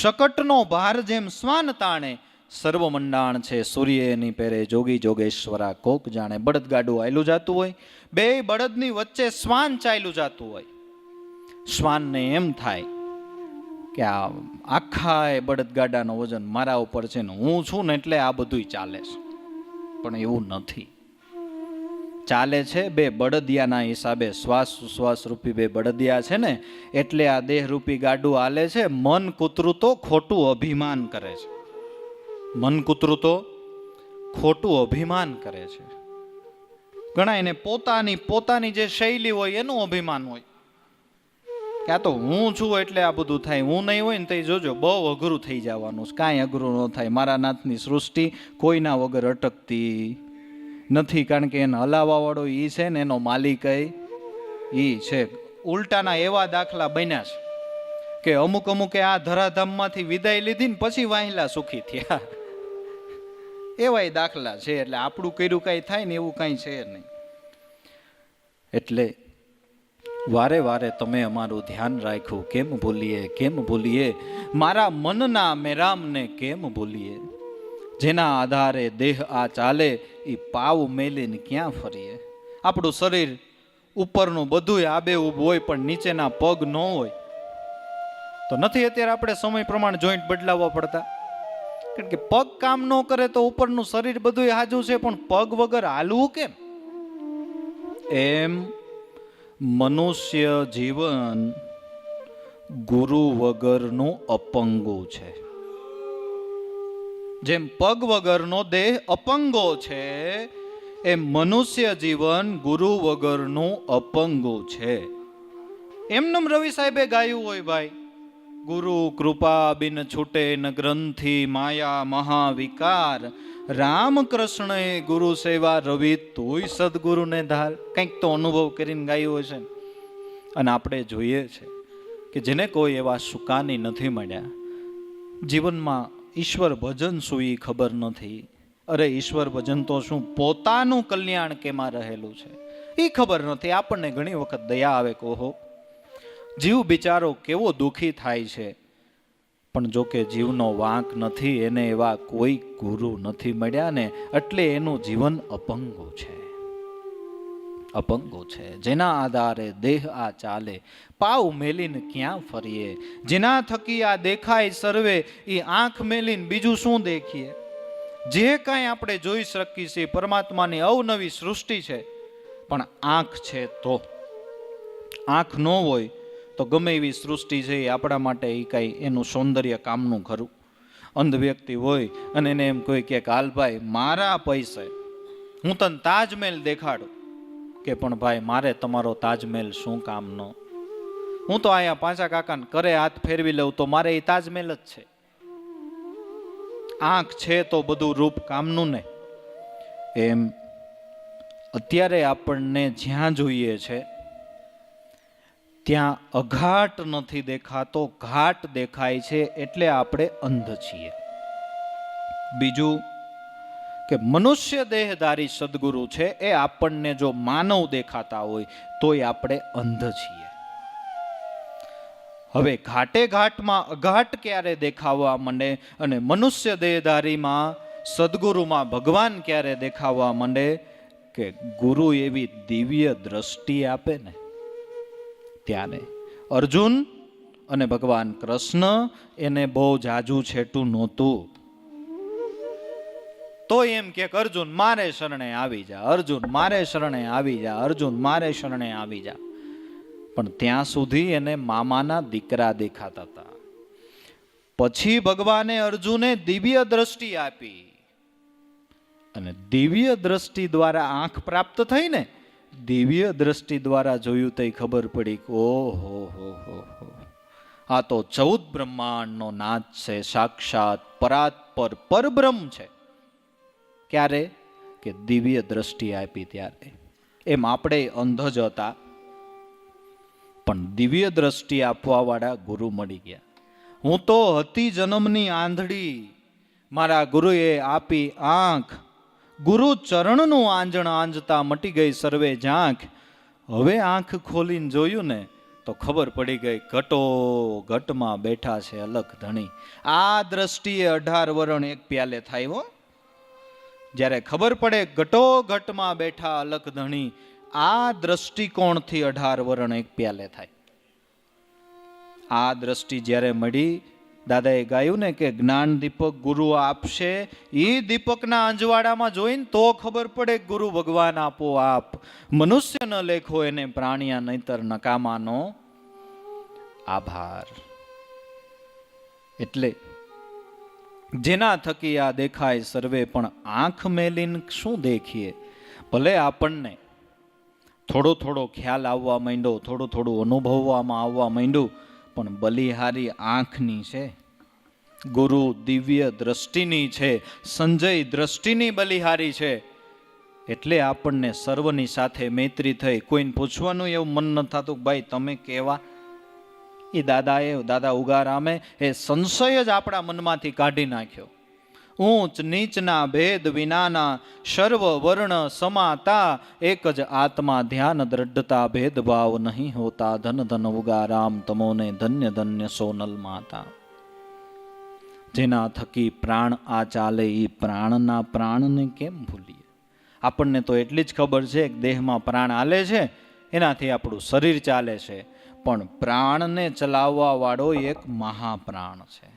શકટનો ભાર જેમ શ્વાન તાણે, સર્વ મંડાણ છે સૂર્ય એની પહેરે, જોગી જોગેશ્વરા કોક જાણે. બળદગાડું આયલું જાતું હોય, બે બળદની વચ્ચે શ્વાન ચાલ્યું જાતું હોય. શ્વાનને એમ થાય કે આ આખા એ બળદગાડાનો વજન મારા ઉપર છે ને હું છું ને એટલે આ બધું ચાલે છે. પણ એવું નથી. ચાલે છે બે બળદિયાના હિસાબે. શ્વાસ ઉશ્વાસ રૂપી બે બળદિયા છે ને એટલે આ દેહ રૂપી ગાડું હાલે છે. મન કૂતરું તો ખોટું અભિમાન કરે છે. મન કૂતરું તો ખોટું અભિમાન કરે છે. ઘણા એને પોતાની જે શૈલી હોય એનું અભિમાન હોય કે આ તો હું છું એટલે આ બધું થાય. હું નહીં હોય ને તો જોજો બહુ અઘરું થઈ જવાનું છે. કાંઈ અઘરું ન થાય. મારા નાથની સૃષ્ટિ કોઈના વગર અટકતી નથી, કારણ કે એને હલાવવા વાળો ઈ છે ને એનો માલિક ઈ છે. ઉલટાના એવા દાખલા બન્યા છે કે અમુકે આ ધરાધામમાંથી વિદાય લીધી ને પછી વાહિલા સુખી થયા. એવાય દાખલા છે. એટલે આપણું કર્યું કાંઈ થાય ને એવું કાંઈ છે નહીં. એટલે વારે વારે તમે અમારું ધ્યાન રાખ્યું, કેમ ભૂલીએ મારા મનના મેરામને કેમ ભૂલીએ. જેના આધારે દેહ આ ચાલે એ પાવ મેલીને ક્યાં ફરીએ. આપણું શરીર ઉપરનું બધું આબેહૂબ હોય પણ નીચેના પગ ન હોય તો નથી અત્યારે આપણે સમય પ્રમાણે જોઈન્ટ બદલાવવા પડતા. કારણ કે પગ કામ ન કરે તો ઉપરનું શરીર બધું હાજુ છે, પણ પગ વગર હાલવું કેમ? એમ મનુષ્ય જીવન ગુરુ વગરનું અપંગો છે. જેમ પગ વગરનો દેહ અપંગો છે, એ મનુષ્ય જીવન ગુરુ વગરનું અપંગો છે. એમનેમ રવિ સાહેબે ગાયું હોય ભાઈ, ગુરુ કૃપા બિન છૂટે ન ગ્રંથિ માયા મહાવિકાર, રામકૃષ્ણએ ગુરુ સેવા રવિ તોય સદગુરુને ધાર. કંઈક તો અનુભવ કરીને ગાયું હશે. અને આપણે જોઈએ છે કે જેને કોઈ એવા સુકાની નથી મળ્યા, જીવનમાં ઈશ્વર ભજન શું એ ખબર નથી. અરે ઈશ્વર ભજન તો શું, પોતાનું કલ્યાણ કેમાં રહેલું છે એ ખબર નથી. આપણને ઘણી વખત દયા આવે કે ઓહો, જીવ બિચારો કેવો દુઃખી થાય છે, પણ જો કે જીવનો વાંક નથી, એને એવા કોઈ ગુરુ નથી મળ્યા ને, એટલે એનું જીવન અપંગો છે. અપંગો છે. જેના આધારે દેહ આ ચાલે, પાવ મેલીને ક્યાં ફરીએ, જેના થકી આ દેખાય સર્વે, એ આંખ મેલીને બીજું શું દેખીએ. જે કાંઈ આપણે જોઈ શકીએ છીએ પરમાત્માની અવનવી સૃષ્ટિ છે, પણ આંખ છે તો. આંખ ન હોય તો ગમે એવી સૃષ્ટિ છે એ આપણા માટે એ કાંઈ એનું સૌંદર્ય કામનું ખરું. અંધ વ્યક્તિ હોય અને એને એમ કોઈ કે હાલ ભાઈ મારા પૈસે હું તને તાજમહેલ દેખાડું, કે પણ ભાઈ મારે તમારો તાજમહેલ શું કામનો, હું તો અહીંયા પાછા કાકાને કરે હાથ ફેરવી લઉં તો મારે એ તાજમહેલ જ છે. આંખ છે તો બધું રૂપ કામનું ને. એમ અત્યારે આપણને જ્યાં જોઈએ છે ત્યાં અઘાટ નથી દેખાતો, ઘાટ દેખાય છે, એટલે આપણે અંધ છીએ. બીજું કે મનુષ્ય દેહધારી સદગુરુ છે એ આપણને જો માનવ દેખાતા હોય તોય આપણે અંધ છીએ. હવે ઘાટે ઘાટમાં અઘાટ ક્યારે દેખાવા માંડે અને મનુષ્ય દેહધારીમાં સદગુરુમાં ભગવાન ક્યારે દેખાવા માંડે, કે ગુરુ એવી દિવ્ય દ્રષ્ટિ આપે ને ત્યારે. અર્જુન અને ભગવાન કૃષ્ણ એને બહુ જાજુ છેટું નહોતું, તો એમ કે અર્જુન મારે શરણે આવી જા, અર્જુન મારે શરણે આવી જા, અર્જુન મારે શરણે આવી જા. પણ ત્યાં સુધી એને મામાના દીકરા દેખાતા હતા. પછી ભગવાને અર્જુને દિવ્ય દ્રષ્ટિ આપી, અને દિવ્ય દ્રષ્ટિ દ્વારા આંખ પ્રાપ્ત થઈ ને, દિવ્ય દ્રષ્ટિ દ્વારા જોયું તો ખબર પડી કે ઓહો હો, આ તો 14 બ્રહ્માંડનો નાથ છે, સાક્ષાત પરાત્પર પરબ્રહ્મ છે. ક્યારે? કે દિવ્ય દ્રષ્ટિ આપી ત્યારે. એમ આપણે અંધ જ હતા, પણ દિવ્ય દ્રષ્ટિ આપવા વાળા ગુરુ મળી ગયા. હું તો હતી જન્મની આંધળી, મારા ગુરુએ આપી આંખ, ગુરુ ચરણનું આંજણ આંજતા મટી ગઈ સર્વે ઝાંખ. હવે આંખ ખોલીને જોયું ને તો ખબર પડી ગઈ ઘટો ઘટમાં બેઠા છે અલખ ધણી. આ દ્રષ્ટિએ 18 વરણ એક પ્યાલે થાય હો. જ્યારે ખબર પડે ઘટો ઘટમાં બેઠા અલખ ધણી, આ દ્રષ્ટિકોણથી 18 વરણ એક પ્યાલે થાય. આ દ્રષ્ટિ જ્યારે મળી, દાદાએ ગાયું ને કે જ્ઞાન દીપક ગુરુ આપશે, એ દીપકના અંજવાડામાં જોઈને તો ખબર પડે ગુરુ ભગવાન આપો આપ. મનુષ્ય ન લેખો એને પ્રાણિયા નહીતર નકામાનો આભાર. એટલે જેના થકી આ દેખાય સર્વે, પણ આંખ મેલીને શું દેખીએ. ભલે આપણને થોડો થોડો ખ્યાલ આવવા માંડ્યો, થોડું થોડું અનુભવવામાં આવવા માંડ્યું, પણ બલિહારી આંખની છે, ગુરુ દિવ્ય દ્રષ્ટિની છે, સંજય દ્રષ્ટિની બલિહારી છે. એટલે આપણને સર્વની સાથે મૈત્રી થઈ. કોઈને પૂછવાનું એવું મન ન થતું ભાઈ તમે કેવા. એ દાદા ઉગારામે એ સંશય જ આપણા મનમાંથી કાઢી નાખ્યો. ઊંચ નીચના ભેદ વિનાના સર્વ વર્ણ સમાતા, એક જ આત્મા ધ્યાન દ્રઢતા, ભેદભાવ નહીં હોતા, ધન ધન ઉગારામ તમોને ધન્ય ધન્ય સોનલ માતા. જેના થકી પ્રાણ આ ચાલે, એ પ્રાણના પ્રાણને કેમ ભૂલીએ. આપણને તો એટલી જ ખબર છે કે દેહમાં પ્રાણ હાલે છે, એનાથી આપણું શરીર ચાલે છે, પણ પ્રાણને ચલાવવા વાળો એક મહાપ્રાણ છે,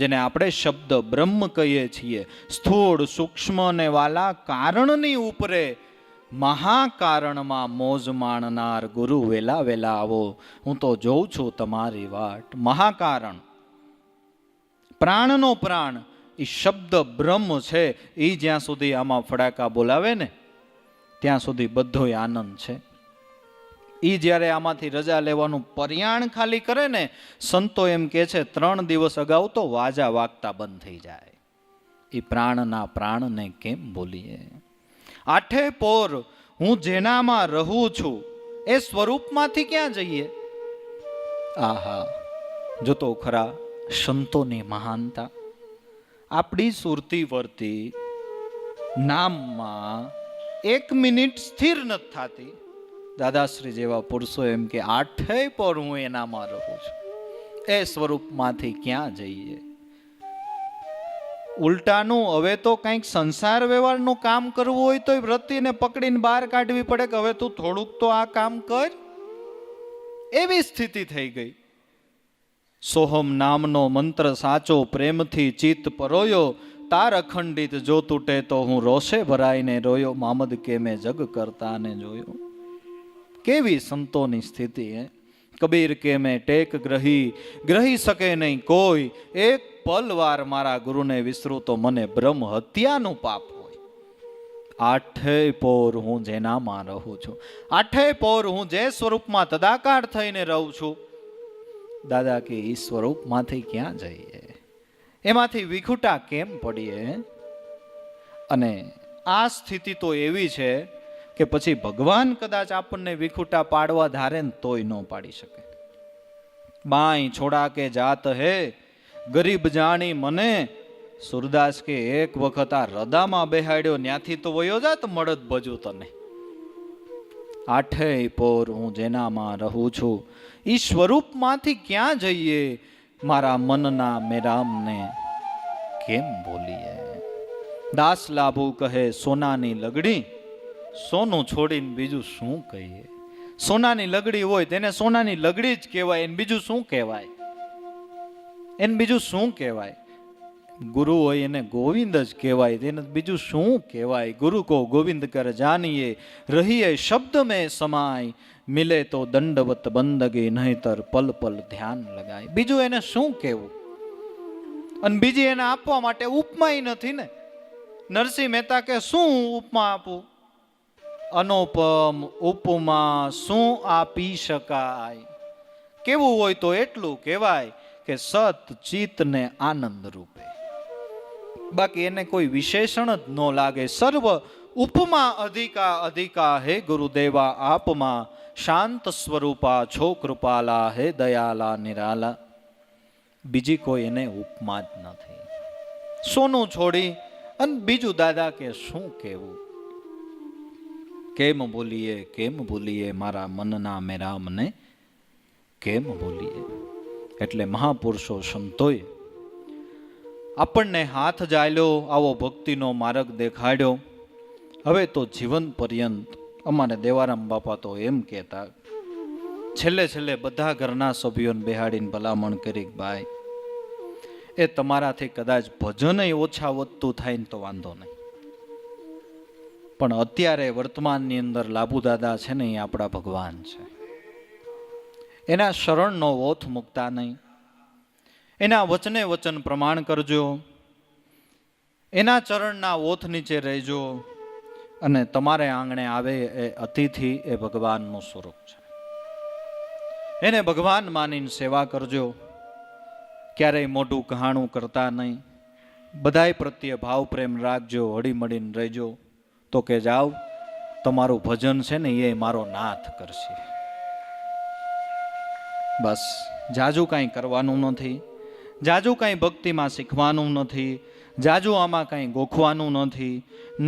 જેને આપણે શબ્દ બ્રહ્મ કહીએ છીએ. સ્થૂળ સૂક્ષ્મ ને વાલા કારણની ઉપરે મહાકારણમાં મોજ માણનાર ગુરુ વેલા વેલા આવો, હું તો જોઉં છું તમારી વાટ. મહાકારણ, પ્રાણનો પ્રાણ, એ શબ્દ બ્રહ્મ છે. એ જ્યાં સુધી આમાં ફડાકા બોલાવે ને ત્યાં સુધી બધોય આનંદ છે. એ જ્યારે આમાંથી રજા લેવાનું પર્યાણ ખાલી કરે ને, સંતો એમ કે છે 3 દિવસ અગાઉ તો વાજા વાગતા બંધ થઈ જાય. એ પ્રાણના પ્રાણને કેમ બોલીએ? આઠે પોર હું જેનામાં રહું છું, એ સ્વરૂપમાંથી ક્યાં જઈએ? આહા, જો તો ખરા સંતોની મહાનતા. આપણી સુરતી વર્તી નામમાં 1 મિનિટ સ્થિર નથી થતી. દાદાશ્રી જેવા પુરુષો એમ કે આઠે પર હું એનામાં રહું છું, એ સ્વરૂપમાંથી ક્યાં જઈએ? ઉલટાનું હવે તો કંઈક સંસાર વ્યવહારનું કામ કરવું હોય તો વ્રતિને પકડીને બહાર કાઢવી પડે કે હવે તું થોડુંક તો આ કામ કર. એવી સ્થિતિ થઈ ગઈ. સોહમ નામનો મંત્ર સાચો પ્રેમથી ચિત્ત પરોયો, તાર અખંડિત જો તૂટે તો હું રોષે ભરાઈને રોયો, મામદ કે મેં જગ કરતાને જોયો. કેવી સંતોની સ્થિતિ હે! કબીર કે મેં ટેક ગ્રહી શકે નહીં કોઈ, એક પલ વાર મારા ગુરુને વિસરું તો મને બ્રહ્મ હત્યાનું પાપ હોય. આઠે પોર હું જેનામાં રહું છું, આઠે પોર હું જે સ્વરૂપમાં તદાકાર થઈને રહું છું, દાદા કે ઈ સ્વરૂપમાંથી ક્યાં જઈએ? એમાંથી વિખુટા કેમ પડીએ? અને આ સ્થિતિ તો એવી છે કે પછી ભગવાન કદાચ આપણને વિખુટા પાડવા ધારે ને તોય ન પાડી શકે. બાઈ છોડા કે જાત હે ગરીબ જાણી મને, સુરદાસ કે એક વખત આ રદામાં બેહાડ્યો, ન્યાથી તો વયો જાત મળદ ભજુ તને. આઠે પોર હું જેનામાં રહું છું, ઈ સ્વરૂપમાંથી ક્યાં જઈએ? મારા મનના મેરામને કેમ બોલીએ? દાસ લાભુ કહે સોનાની લગડી, સોનું છોડીને બીજું શું કહીએ? સોનાની લગડી હોય તેને સોનાની લગડી જ કહેવાય, એને બીજું શું કહેવાય? એને બીજું શું કહેવાય? ગુરુ હોય એને ગોવિંદ જ કહેવાય, તેને બીજું શું કહેવાય? ગુરુ કો ગોવિંદ કર જાનીએ, રહીએ શબ્દ મેં સમાય, મિલે તો દંડવત બંદગી, નહીતર પલ પલ ધ્યાન લગાય. બીજું એને શું કહેવું? અને બીજી એને આપવા માટે ઉપમાય નથી ને. નરસિંહ મહેતા કે શું ઉપમા આપું? અનુપમ ઉપમા શું આપી શકાય? કેવું હોય તો એટલું કહેવાય કે સત ચિત્ત ને આનંદ રૂપે. બાકી એને કોઈ વિશેષણ જ ન લાગે. સર્વ ઉપમા અધિકા હે ગુરુદેવા આપમાં, શાંત સ્વરૂપા છો કૃપાલા હે દયાલા નિરાલા. બીજી કોઈ એને ઉપમા જ નથી. સોનું છોડી અને બીજું દાદા કે શું કહેવું? કેમ બોલીએ મારા મનના મેરામને કેમ બોલીએ? એટલે મહાપુરુષો સંતોએ આપણને હાથ જાલ્યો, આવો ભક્તિનો માર્ગ દેખાડ્યો. હવે તો જીવન પર્યંત અમારે દેવારામ બાપા તો એમ કહેતા, છેલ્લે બધા ઘરના સભ્યોને બેહાડીને ભલામણ કરી, ભાઈ એ તમારાથી કદાચ ભજન ઓછા વધતું થાય ને તો વાંધો નહીં, પણ અત્યારે વર્તમાનની અંદર લાભુ દાદા છે ને એ આપણા ભગવાન છે. એના શરણનો ઓથ મૂકતા નહીં, એના વચને વચન પ્રમાણ કરજો, એના ચરણના ઓથ નીચે રહેજો, અને તમારે આંગણે આવે એ અતિથિ એ ભગવાનનું સ્વરૂપ છે. એને ભગવાન માનીને સેવા કરજો. ક્યારેય મોઢું કહાણું કરતા નહીં. બધાય પ્રત્યે ભાવ પ્રેમ રાખજો, હળીમળીને રહેજો. તો કે જાઓ તમારું ભજન છે ને એ મારો નાથ કરશે. બસ જાજુ કાંઈ કરવાનું નથી, જાજુ કાંઈ ભક્તિમાં શીખવાનું નથી, જાજુ આમાં કાંઈ ગોખવાનું નથી.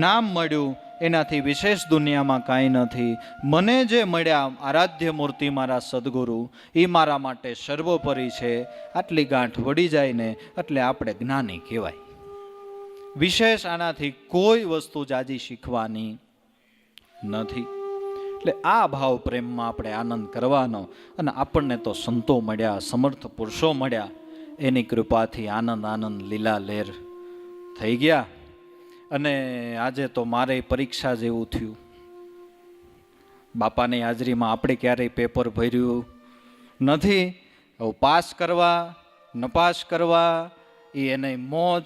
નામ મળ્યું એનાથી વિશેષ દુનિયામાં કાંઈ નથી. મને જે મળ્યા આરાધ્ય મૂર્તિ મારા સદગુરુ, એ મારા માટે સર્વોપરી છે. આટલી ગાંઠ વળી જાય ને એટલે આપણે જ્ઞાની કહેવાય. વિશેષ આનાથી કોઈ વસ્તુ જાજી શીખવાની નથી. એટલે આ ભાવ પ્રેમમાં આપણે આનંદ કરવાનો. અને આપણને તો સંતો મળ્યા, સમર્થ પુરુષો મળ્યા, એની કૃપાથી આનંદ લીલા લહેર થઈ ગયા. અને આજે તો મારે પરીક્ષા જેવું થયું. બાપાની હાજરીમાં આપણે ક્યારેય પેપર ભર્યું નથી. હવે પાસ કરવા નપાસ કરવા એ એને મોજ.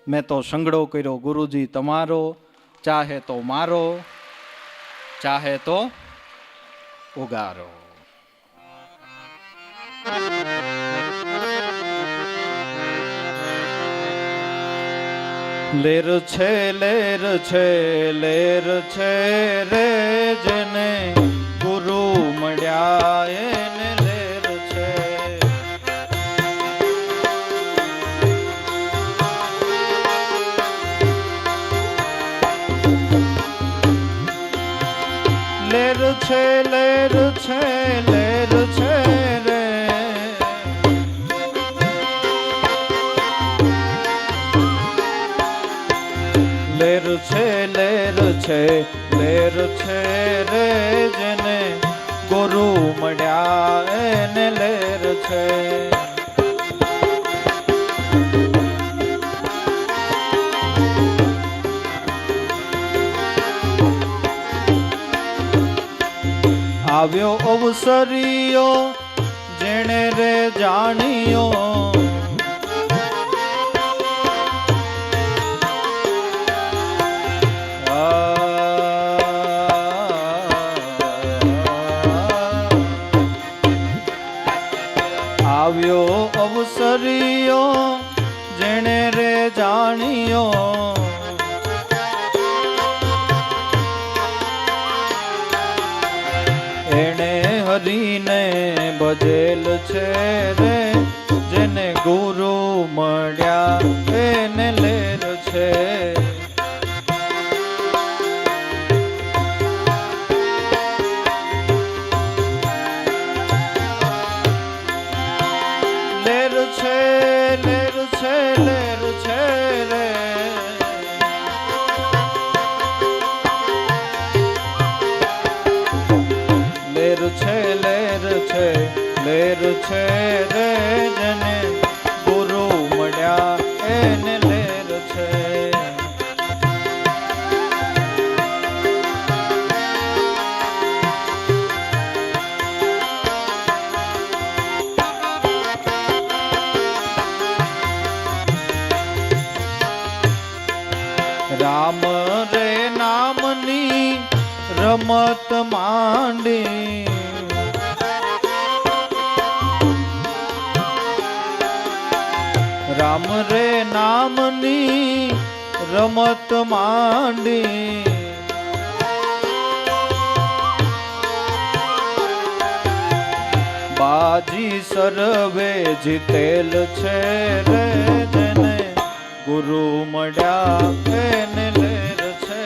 મેં તો સંગડો કર્યો ગુરુજી તમારો, ચાહે તો મારો, ચાહે તો ઉગારો. લેર છે લેર છે લેર છે રે જેને ગુરુ મળ્યા એને લેર છે. લેર છે લેર છે લેર છે રે લેર છે લેર છે લેર છે રે જેને ગુરુ મળ્યા એને લેર છે. આવ્યો અવસરીયો જેણે રે જાણ્યો, આવ્યો અવસરીયો જેણે રે જાણ્યો, એણે હરીને ભજેલ છે રે જેને ગુરુ મળ્યા એને લેર છે. લેર છે લેર છે લેર છે રે લેર છે લેર છે લેર છે રે જેને ગુરુ મળ્યા એને લેર છે. રામ રે નામની રમત માંડી, રામ રે નામની રમત માંડી, બાજી સર્વે જીતેલ છે રે જેને ગુરુ મળ્યા એને લેર છે.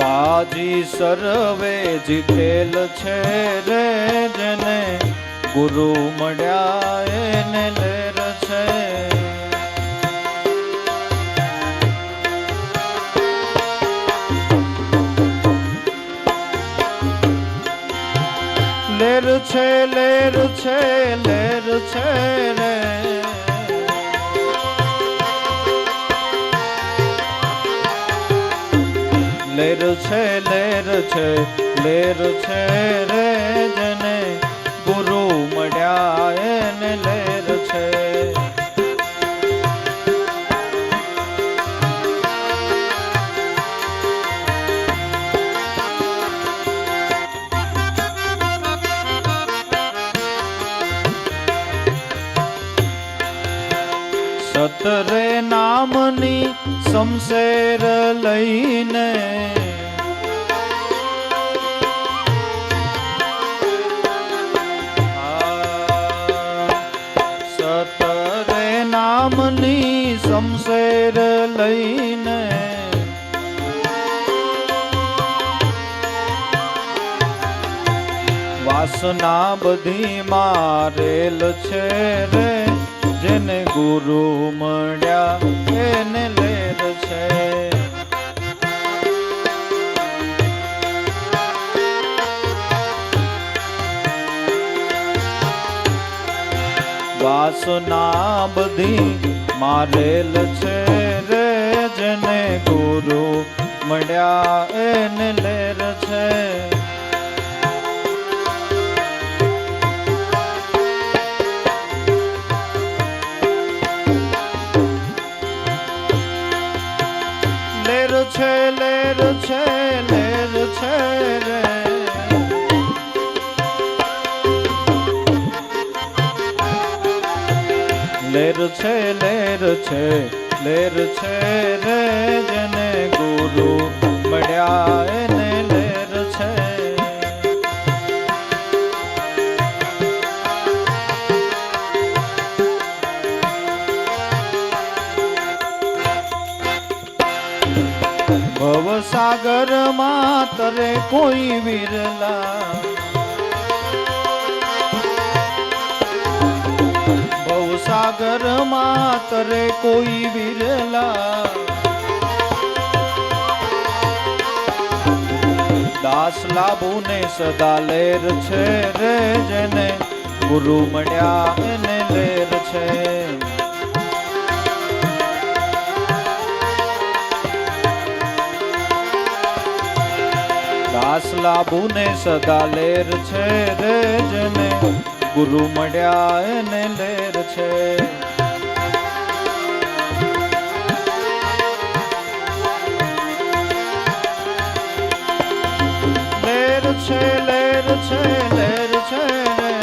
બાજી સર્વે જીતેલ છે રે જેને ગુરુ મળ્યા એને લેર છે. લેર છે લેર છે લેર છે રે લેર છે લેર છે લેર છે રે જેને ગુરુ મળ્યા એને લેર છે. સતરે નામની શમશેર લઈને, સતરે નામની શમશેર લઈને, વાસના બધી મારેલ છે રે જેને ગુરુ મળ્યા એને લેર છે. વાસના બધી મારેલ છે રે, જેને ગુરુ મળ્યા એને લેર છે. લેર છે, લેર છે, લેર છે રે, લેર છે, લેર છે, લેર છે રે, જેને ગુરુ મળ્યા એને લેર છે. ભવસાગર માં તરે કોઈ વિરલા, ભવસાગર માં તરે કોઈ વિરલા, દાસ લાભુ ને સદા લેર છે રે, જેને ગુરુ મળ્યા એને લેર છે. દાસ લાભુ ને સદા લેર છે રે, જેને ગુરુ મળ્યા એને લેર છે. લેર છે, લેર છે, લેર છે રે,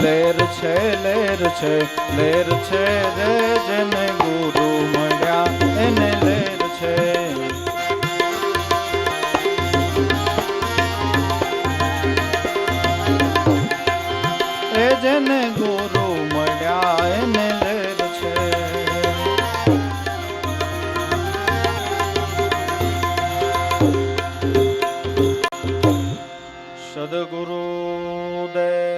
લેર છે, લેર છે, લેર છે રે, જેને ગુરુ મળ્યા એને લેર છે. એ જેને ગુરુ મળ્યા એને લેર છે. સદગુરુ દેવ